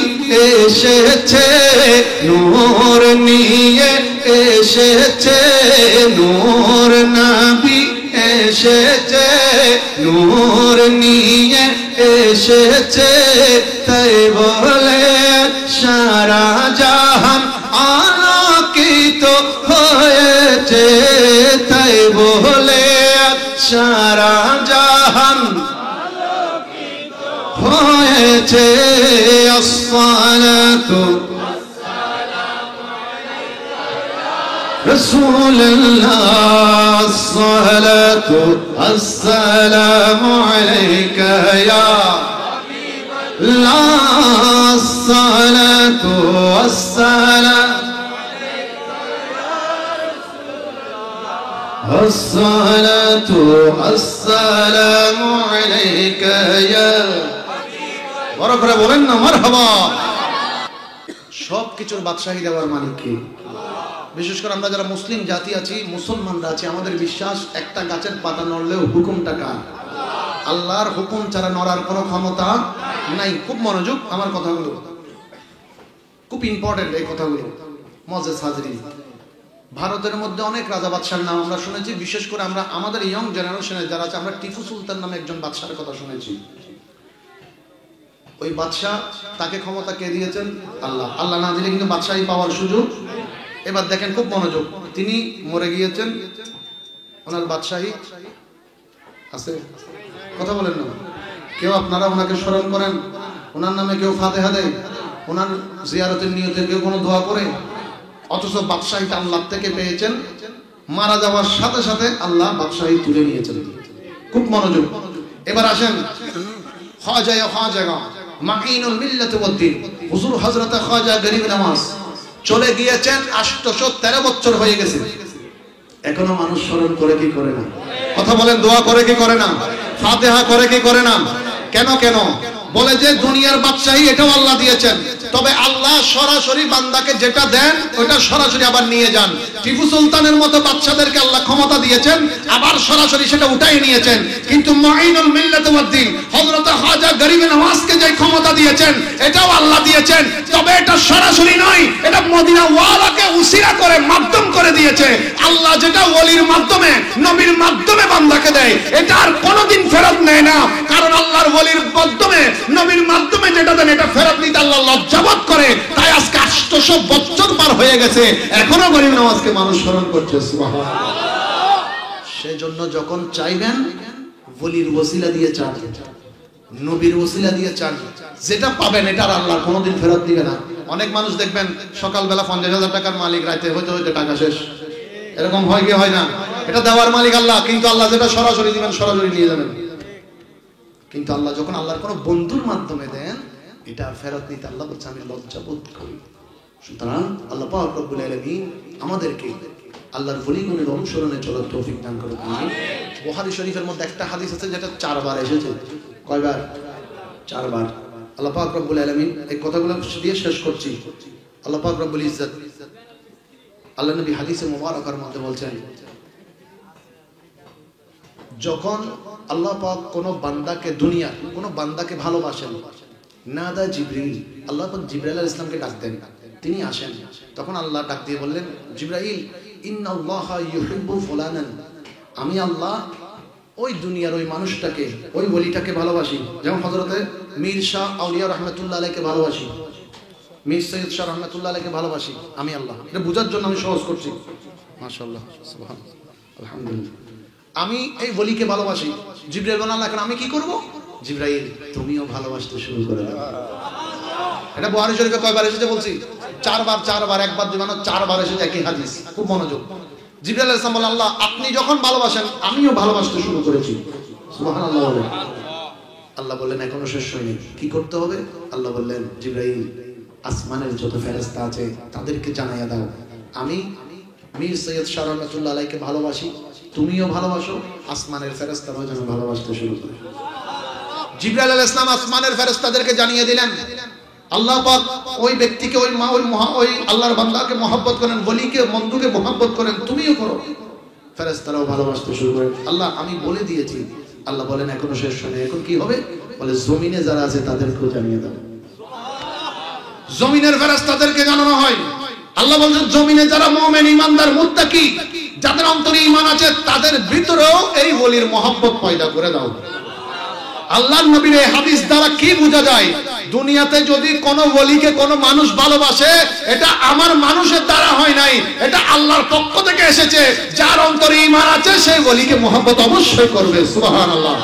এসেছে, নূর নিয়ে এসেছে, নূর নবী এসেছে, নূর নিয়ে এসেছে, তাই বলে সারা জাহান আলোকিত হয়েছে, তাই বলে সারা জাহান হয়েছে আসসালাতু রাসূলুল্লাহ আসসালাতু আসসালামু আলাইকা ইয়া আসসালাতু আসসালাম আসসালাতু আসসালামু আলাইকা ইয়া বড় করে বলেন না মারহাবা। সব কিছুর বাদশাহী দেওয়ার মালিক কে? বিশেষ করে আমরা যারা মুসলিম জাতি আছি, মুসলমানরা আছি, আমাদের বিশ্বাস একটা গাছের পাতা নড়লেও হুকুমটা কার? আল্লাহর হুকুম ছাড়া নড়ার কোনো ক্ষমতা নাই। খুব মনোযোগ আমার কথাগুলো, খুব ইম্পর্টেন্ট এই কথাগুলো। মজেস হাজরিন, ভারতের মধ্যে অনেক রাজা বাদশার নাম আমরা শুনেছি। বিশেষ করে আমরা আমাদের ইয়ং জেনারেশনে যারা আছে, আমরা টিপু সুলতান নামে একজন বাদশার কথা শুনেছি। ওই বাদশাহ, তাকে ক্ষমতা কে দিয়েছেন? আল্লাহ। আল্লাহ না দিলে কিন্তু বাদশাহী পাওয়ার সুযোগ। এবার দেখেন খুব মনোযোগ, তিনি মরে গিয়েছেন, ওনার বাদশাহী আছে? কথা বলেন না কেউ? আপনারা ওনাকে স্মরণ করেন? ওনার নামে কেউ ফাতিহা দেয়? ওনার জিয়ারতের নিয়তে কেউ কোনো দোয়া করে? অথচ বাদশাহীটা আল্লাহ থেকে পেয়েছেন। মারা যাওয়ার সাথে সাথে আল্লাহ বাদশাহী তুলে নিয়েছেন। খুব মনোযোগ। এবার আসেন খাজা মাকিনুল মিল্লাত ওয়াদ দ্বীন, হুজুর হযরত খাজা গরিব নওয়াজ চলে গিয়েছেন, 813 বছর হয়ে গেছে। এখনো মানুষ স্মরণ করে কি করে না? কথা বলেন, দোয়া করে কি করে না? ফাতিহা করে কি করে না? কেন কেন? বলে যে দুনিয়ার বাদশাহী এটাও আল্লাহ দিয়েছেন, তবে আল্লাহ সরাসরি বান্দাকে যেটা দেন ওটা সরাসরি আবার নিয়ে যান। টিপু সুলতানের মতো বাদশাদেরকে আল্লাহ ক্ষমতা দিয়েছেন, আবার সরাসরি সেটা উঠাই নিয়েছেন। কিন্তু মুঈনুল মিল্লাত ওয়াদ দ্বীন হযরত খাজা গরিব নওয়াজকে যে ক্ষমতা দিয়েছেন এটাও আল্লাহ দিয়েছেন, তবে এটা সরাসরি নয়, এটা মদিনা ওয়ালাকে উসিলা করে মাধ্যম করে দিয়েছে। আল্লাহ যেটা ওলির মাধ্যমে, নবীর মাধ্যমে বান্দাকে দেয়, এটা আর কোনোদিন ফেরত নেয় না। কারণ আল্লাহর ওলির মাধ্যমে, নবীর মাধ্যমে যেটা দেন এটা ফেরত নিতে আল্লাহ লজ্জাবোধ করে। তাই আজকে 800 বছর পার হয়ে গেছে, এখনো গরিব নওয়াজকে মানুষ স্মরণ করছে। সুবহানাল্লাহ। সেজন্য যখন চাইবেন ওলির ওসিলা দিয়ে চান, নবীর ওসিলা দিয়ে চান, যেটা পাবেন এটা আল্লাহ কোনোদিন ফেরত দিবে না। অনেক মানুষ দেখবেন সকালবেলা 50,000 টাকার মালিক, রাতে হইতে হইতে টাকা শেষ। এরকম হয় কি হয় না? এটা দেওয়ার মালিক আল্লাহ, কিন্তু আল্লাহ যেটা সরাসরি দিবেন সরাসরি নিয়ে যাবেন। কিন্তু আল্লাহ যখন আল্লাহর কোনো বন্ধুর মাধ্যমে দেন, এটা ফেরত নিতে আল্লাহ বলছে আমি লজ্জাবোধ করি। সুতরাং আল্লাহ পাক রব্বুল আলামিন আমাদেরকে আল্লাহর ওলিগণের অনুসরণে চলার তৌফিক দান করুন। বুখারী শরীফের মধ্যে একটা হাদিস আছে যেটা 4 বার এসেছে। কয়বার? 4 বার। আল্লাহ পাক রব্বুল আলামিন এই কথাগুলো দিয়ে শেষ করছি। আল্লাহ পাক রব্বুল ইজ্জত আল্লাহ নবী হাদিসে মুবারাকার মধ্যে বলছেন, যখন আল্লাহ পাক কোন বান্দাকে, দুনিয়ার কোন বান্দাকে ভালোবাসেন, নাদা জিবরিল, আল্লাহ পাক জিবরাইল আলাইহিস সালামকে ডাক দেন, তিনি আসেন। তখন আল্লাহ ডাক দিয়ে বললেন, জিবরাইল ইন্নাল্লাহা ইউহিব্বু ফুলানান, আমি আল্লাহ ওই দুনিয়ার ওই মানুষটাকে, ওই ওলিটাকে ভালোবাসি। যেমন হযরতে মীর শাহ আউলিয়া রাহমাতুল্লাহ আলাইহিকে ভালোবাসি, মীর সৈয়দ শাহ রাহমাতুল্লাহ আলাইহিকে ভালোবাসি আমি আল্লাহ। এটা বোঝার জন্য আমি সহজ করছি। মাশাআল্লাহ, সুবহানাল্লাহ, আলহামদুলিল্লাহ। আমি এই ওলিকে ভালোবাসি। জিবরাইল বলেন, আল্লাহ এখন আমি কি করব? জিবরাইল তুমিও ভালোবাসতে শুরু করে দাও। এটা বুখারী শরীফে কয়বার এসেছে বলছি? 4 বার। 4 বার, একবার দুইবার, 4 বার এসেছে একই হাদিস। খুব মনোযোগ। জিবরাইল আলাইহিস সালাম বলেন, আল্লাহ আপনি যখন ভালোবাসেন আমিও ভালোবাসতে শুরু করেছি। সুবহানাল্লাহ বলেন। আল্লাহ বললেন এখনো শেষ হয়নি, কি করতে হবে? আল্লাহ বললেন, জিবরাইল আসমানের যত ফেরেশতা আছে তাদেরকে জানাইয়া দাও আমি মীর সৈয়দ শাহ রাহমাতুল্লাহ আলাইহিকে ভালোবাসি, তুমিও ভালোবাসো, আসমানের ফেরেশতারাও যেন ভালোবাসতে শুরু করে। জিবরাইল আলাইহিস সালাম আসমানের ফেরেশতাদেরকে জানিয়ে দিলেন, আল্লাহ পাক ওই ব্যক্তিকে, ওই আল্লাহর বান্দাকে মহব্বত করেন, ওলিকে, বন্ধুকে মহব্বত করেন, তুমিও করো। ফেরেশতারাও ভালোবাসতে শুরু করে। আল্লাহ আমি বলে দিয়েছি। আল্লাহ বলেন এখনো শেষ হয়নি, এখন কি হবে? বলে জমিনে যারা আছে তাদেরকেও জানিয়ে দাও। জমিনের ফেরেশতাদেরকে জানানো হয়। আল্লাহ বলেন জমিনে যারা মুমিন, ঈমানদার, মুত্তাকি, যাদের অন্তরে ঈমান আছে তাদের ভিতরেও এই ওলির মহব্বত পয়দা করে দাও। আল্লাহর নবীর এই হাদিস দ্বারা কি বোঝা যায়? দুনিয়াতে যদি কোনো ওলিকে কোনো মানুষ ভালোবাসে, এটা আমার মানুষের দ্বারা হয় নাই, এটা আল্লাহর পক্ষ থেকে এসেছে। যার অন্তরে ঈমান আছে সেই ওলিকে মহব্বত অবশ্যই করবে। সুবহানাল্লাহ।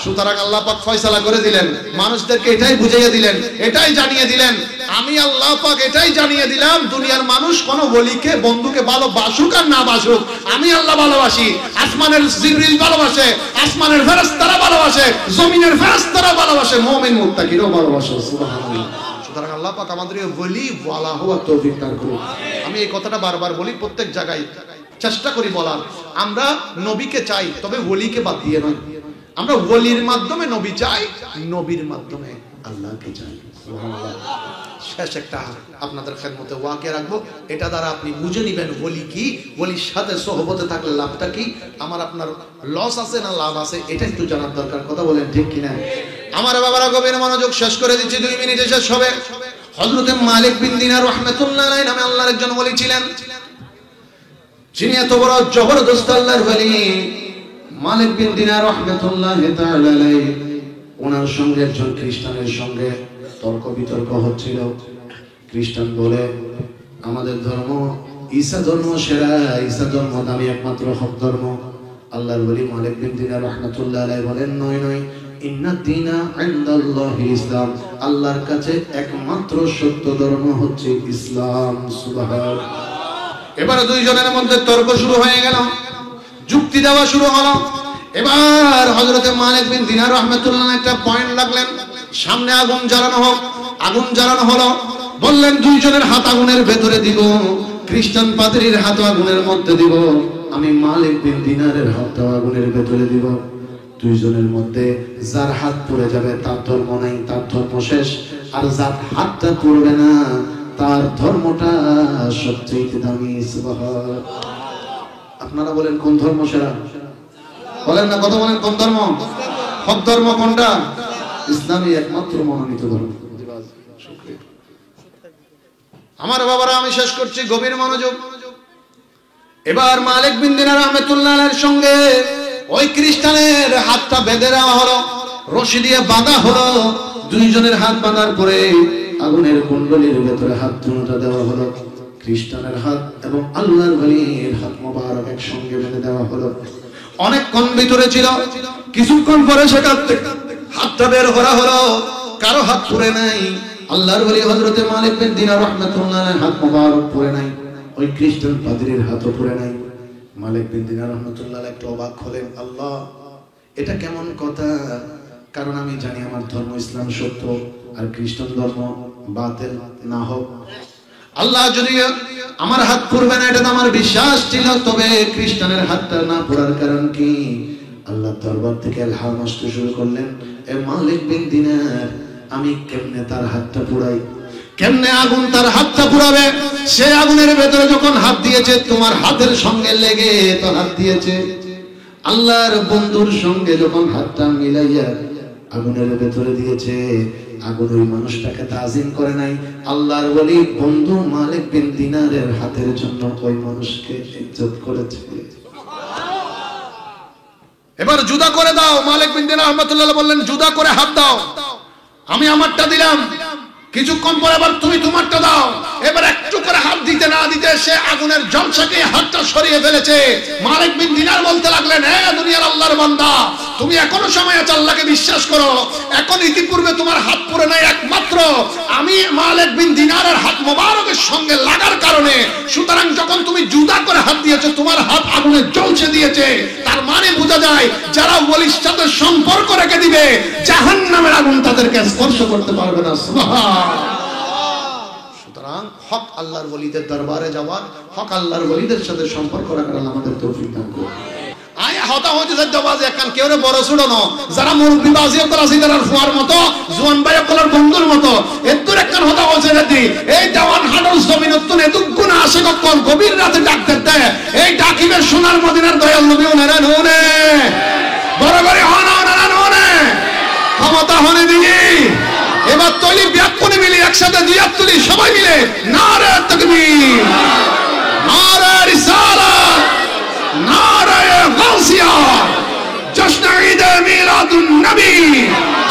সুতরাং আল্লাহ পাক ফয়সালা করে দিলেন, মানুষদেরকে এটাই বুঝিয়ে দিলেন, এটাই জানিয়ে দিলেন, আমি আল্লাহ পাক এটাই জানিয়ে দিলাম, দুনিয়ার মানুষ কোন ওলিকে বন্ধুকে ভালোবাসুক আর না বাসুক, আমি আল্লাহ ভালোবাসি। আসমানের জিবরিল ভালোবাসে, আসমানের ফেরেশতারা ভালোবাসে, জমিনের ফেরেশতারা ভালোবাসে, মুমিন মুত্তাকিরাও ভালোবাসে। সুবহানাল্লাহ। সুতরাং আল্লাহ পাক আমাদের ওলি ওয়ালা হওয়া তৌফিক দান করুন। আমি এই কথাটা বারবার বলি, প্রত্যেক জায়গায় চেষ্টা করি বলার, আমরা নবীকে চাই, তবে ওলিকে বাদ দিয়ে নয়। আমরা ওলির মাধ্যমে নবী চাই, নবীর মাধ্যমে আল্লাহকে চাই। সুবহানাল্লাহ। শেষ একটা আপনাদের খেদমতে ওয়াকিয়া রাখবো, এটা দ্বারা আপনি বুঝে নেবেন ওলি কি, ওলির সাথে সোহবতে থাকলে লাভটা কি, আমার আপনার লস আছে না লাভ আছে, এটা একটু জানার দরকার। কথা বলেন ঠিক কিনা? আমার বাবারা গভীর মনোযোগ, শেষ করে দিচ্ছি, 2 মিনিটে শেষ হবে। হযরতে মালিক বিন দিনার রাহমাতুল্লাহ আলাইহি নামে আল্লাহর একজন ওলি ছিলেন, যিনি এত বড় জবরদস্ত আল্লাহর ওলি। মালিক বিন দিনার রাহমাতুল্লাহি তাআলা আলাইহি, ওনার সঙ্গে একজন খ্রিস্টানের সঙ্গে তর্ক বিতর্ক হচ্ছিল। খ্রিস্টান বলে আমাদের ধর্ম ঈসা ধর্ম সেরা, ঈসা ধর্ম দামি, একমাত্র হক ধর্ম। আল্লাহর ওলি মালিক বিন দিনার রাহমাতুল্লাহি আলাইহি বলেন, নয় নয়, ইন্নাদ দীনা ইনদাল্লাহি ইসলাম, আল্লাহর কাছে একমাত্র সত্য ধর্ম হচ্ছে ইসলাম। সুবহানাল্লাহ। এবার দুইজনের মধ্যে তর্ক শুরু হয়ে গেল, যুক্তি দেওয়া শুরু হলো। এবার হযরতে মালিক বিন দিনার রাহমাতুল্লাহ একটা পয়েন্ট লাগলেন, সামনে আগুন জ্বালানো হোক। আগুন জ্বালানো হলো, বললেন দুইজনের হাত আগুনের ভেতরে দিব, খ্রিস্টান পাদ্রীর হাত আগুনের মধ্যে দিব, আমি মালিক বিন দিনারের হাত আগুনের ভেতরে দিব। দুইজনের মধ্যে যার হাত পড়ে যাবে তার ধর্ম নাই, তার ধর্ম শেষ। আর যার হাতটা পড়বে না তার ধর্মটা সবচেয়ে দামি। সুবহানাল্লাহ। আপনারা বলেন কোন ধর্ম সেরা? বলেন না, কথা বলেন কোন ধর্ম? হক ধর্ম কোনটা? ইসলামই একমাত্র মনোনীত ধর্ম। আমার বাবারা, আমি শেষ করছি, গভীর মনোযোগ। এবার মালিক বিন দিনার রাহমাতুল্লাহ আলাইহির সঙ্গে ওই খ্রিস্টানের হাতটা বেঁধে দেওয়া হলো, রশি দিয়ে বাঁধা হলো। দুইজনের হাত বাঁধার পরে আগুনের কুণ্ডলীর ভেতরে হাত দুটো দেওয়া হলো। খ্রিস্টানের হাত এবং আল্লাহর ওলির হাত মোবারক একসঙ্গে বেঁধে দেওয়া হলো। অনেকক্ষণ ভিতরে ছিল, কিছুক্ষণ পরে সেখান থেকে হাতটা বের করা হলো, কারো হাত পড়ে নাই। আল্লাহর ওলি হযরতে মালিক বিন দিনার রাহমাতুল্লাহ আলাইহির হাত মোবারক পড়ে নাই, ওই খ্রিস্টান পাদ্রীর হাতও পড়ে নাই। মালিক বিন দিনার রাহমাতুল্লাহ আলাইহি একটু অবাক হলেন, আল্লাহ, এটা কেমন কথা? কারণ আমি জানি আমার ধর্ম ইসলাম সত্য, আর খ্রিস্টান ধর্ম বাতিল না হোক। আল্লাহ যদি আমার হাত পড়বে না এটা তো আমার বিশ্বাস ছিল, তবে খ্রিস্টানের হাতটা না পড়ার কারণ কি? আল্লাহ দরবার থেকে ইলহাম আসতে শুরু করলেন, এ মালিক বিন দিনার, আমি কেমনে তার হাতটা পুড়াই, কেমনে আগুন তার হাতটা পুড়াবে? সে আগুনের ভেতরে যখন হাত দিয়েছে, তোমার হাতের সঙ্গে লেগে তো হাত দিয়েছে। আল্লাহর বন্ধুর সঙ্গে যখন হাতটা মিলাইয়া আগুনের ভেতরে দিয়েছে, আগুন ওই মানুষটাকে তাজিম করে নাই। আল্লাহর ওলি বন্ধু মালিক বিন দিনারের হাতের জন্য ওই মানুষকে ইজ্জত করেছে। এবার জুদা করে দাও। মালিক বিন দিনার রাহমাতুল্লাহ বললেন, জুদা করে হাত দাও, আমি আমারটা দিলাম, কিছুক্ষণ পরে আবার তুমি তোমারটা দাও। এবার একটু করে হাত দিতে না দিতে সে আগুনের জলসাকে হাতটা সরিয়ে ফেলেছে। মালিক বিন দিনার বলতে লাগলেন, হে দুনিয়ার আল্লাহর বান্দা, তুমি এখনো সময় আছে, আল্লাহকে বিশ্বাস করো। এখন ইতিপূর্বে তোমার হাত পড়ে নাই, একমাত্র আমি মালিক বিন দিনারের হাত মোবারকের সঙ্গে লাগার কারণে। সুতরাং যখন তুমি জুদা করে হাত দিয়েছো, তোমার হাত আগুনে জ্বলছে দিয়েছে। তার মানে বোঝা যায়, যারা ওলির সাথে সম্পর্ক রেখে দিবে, জাহান্নামের আগুন তাদেরকে স্পর্শ করতে পারবে না। সুবহানাল্লাহ। সুতরাং হক আল্লাহর ওলিদের দরবারে যাওয়ার, হক আল্লাহর ওলিদের সাথে সম্পর্ক রাখার আমাদের তৌফিক দান করুন। আয়া হতা হতে যাচ্ছে একখান কেউ বড় ছোট ন, যারা মুরব্বী বাজি করা সিদারার ফুয়ার মতো, জোয়ান ভাই কলার বন্ধুর মতো, এত একখান হতা হচ্ছে নাকি এই দেওয়ান হাডল জমিন উত্তন এত গুণ আসে কখন গভীর রাতে ডাক দিতে, এই ডাকিবের সোনার মদিনার দয়াল নবী ওনারা নুনে বড় করে হনা ওনারা নুনে ক্ষমতা হনে দিই। এবার তৈরি ব্যাকুনি মিলি একসাথে দুয়াত তুলি সবাই মিলে, নারে তাকবীর, নারে রিসালাত, নারে গাউসিয়া, জশ্ন ঈদ মিলাদ মিলাদুন নবী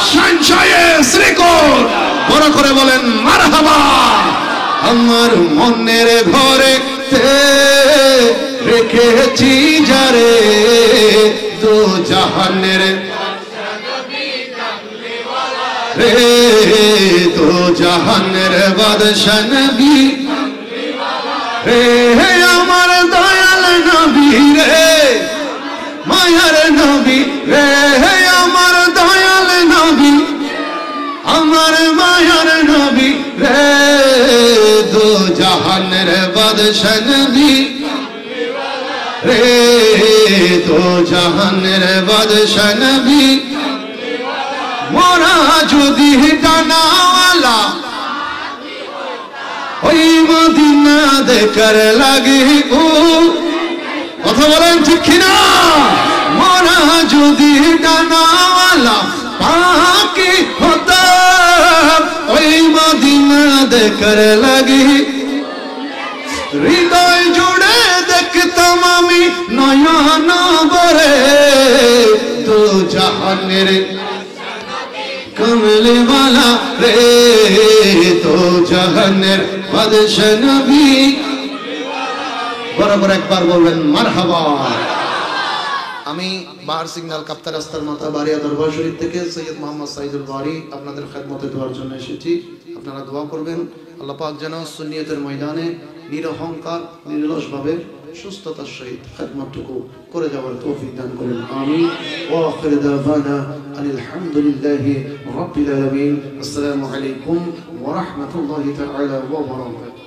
শানশায়ে শ্রীকোট বড় করে বলেন মারহাবা আমার মনের ঘরে রেখেছি যারে দো জাহানের রে দো জাহানের বাদশা নবী রে আমার দয়াল নবী রে মায়ার নবী রে আমার দয়াল নবী আমার মায়ার নবী রে দো জাহানের বাদশা নবী রে দো জাহানের বাদশা নবী মোরা যদি ডানাওয়ালা ওই মদিনা দেখার লাগে ও কথা বলেন ঠিক কিনা মোরা যদি ডানাওয়ালা পাখি হতাম ওই মদিনা দেখার লাগে হৃদয় জুড়ে দেখতাম আমি নয়ন ভরে দো জাহানের কমলে वाला রে তো জাহানের বাদশা নবী বরাবর একবার বলবেন মারহাবা আমি বাহার সিগন্যাল কাপ্তার রাস্তার মাথা বাড়িয়া দরবার শরীফ থেকে সৈয়দ মোহাম্মদ সাইদুল বারি আপনাদের খেদমতে দোয়ার জন্য এসেছি আপনারা দোয়া করবেন আল্লাহ পাক যেন সুন্নিয়তের ময়দানে নিরহংকার নিরলসভাবে সুস্থতার সহিত খেদমতটুকু করে যাওয়ার তৌফিক দান করেন আমিন ওয়া আখির দাওয়ানা আলহামদুলিল্লাহি রাব্বিল আলামিন আসসালামু আলাইকুম ওয়া রাহমাতুল্লাহি তাআলা ওয়া বারাকাতুহু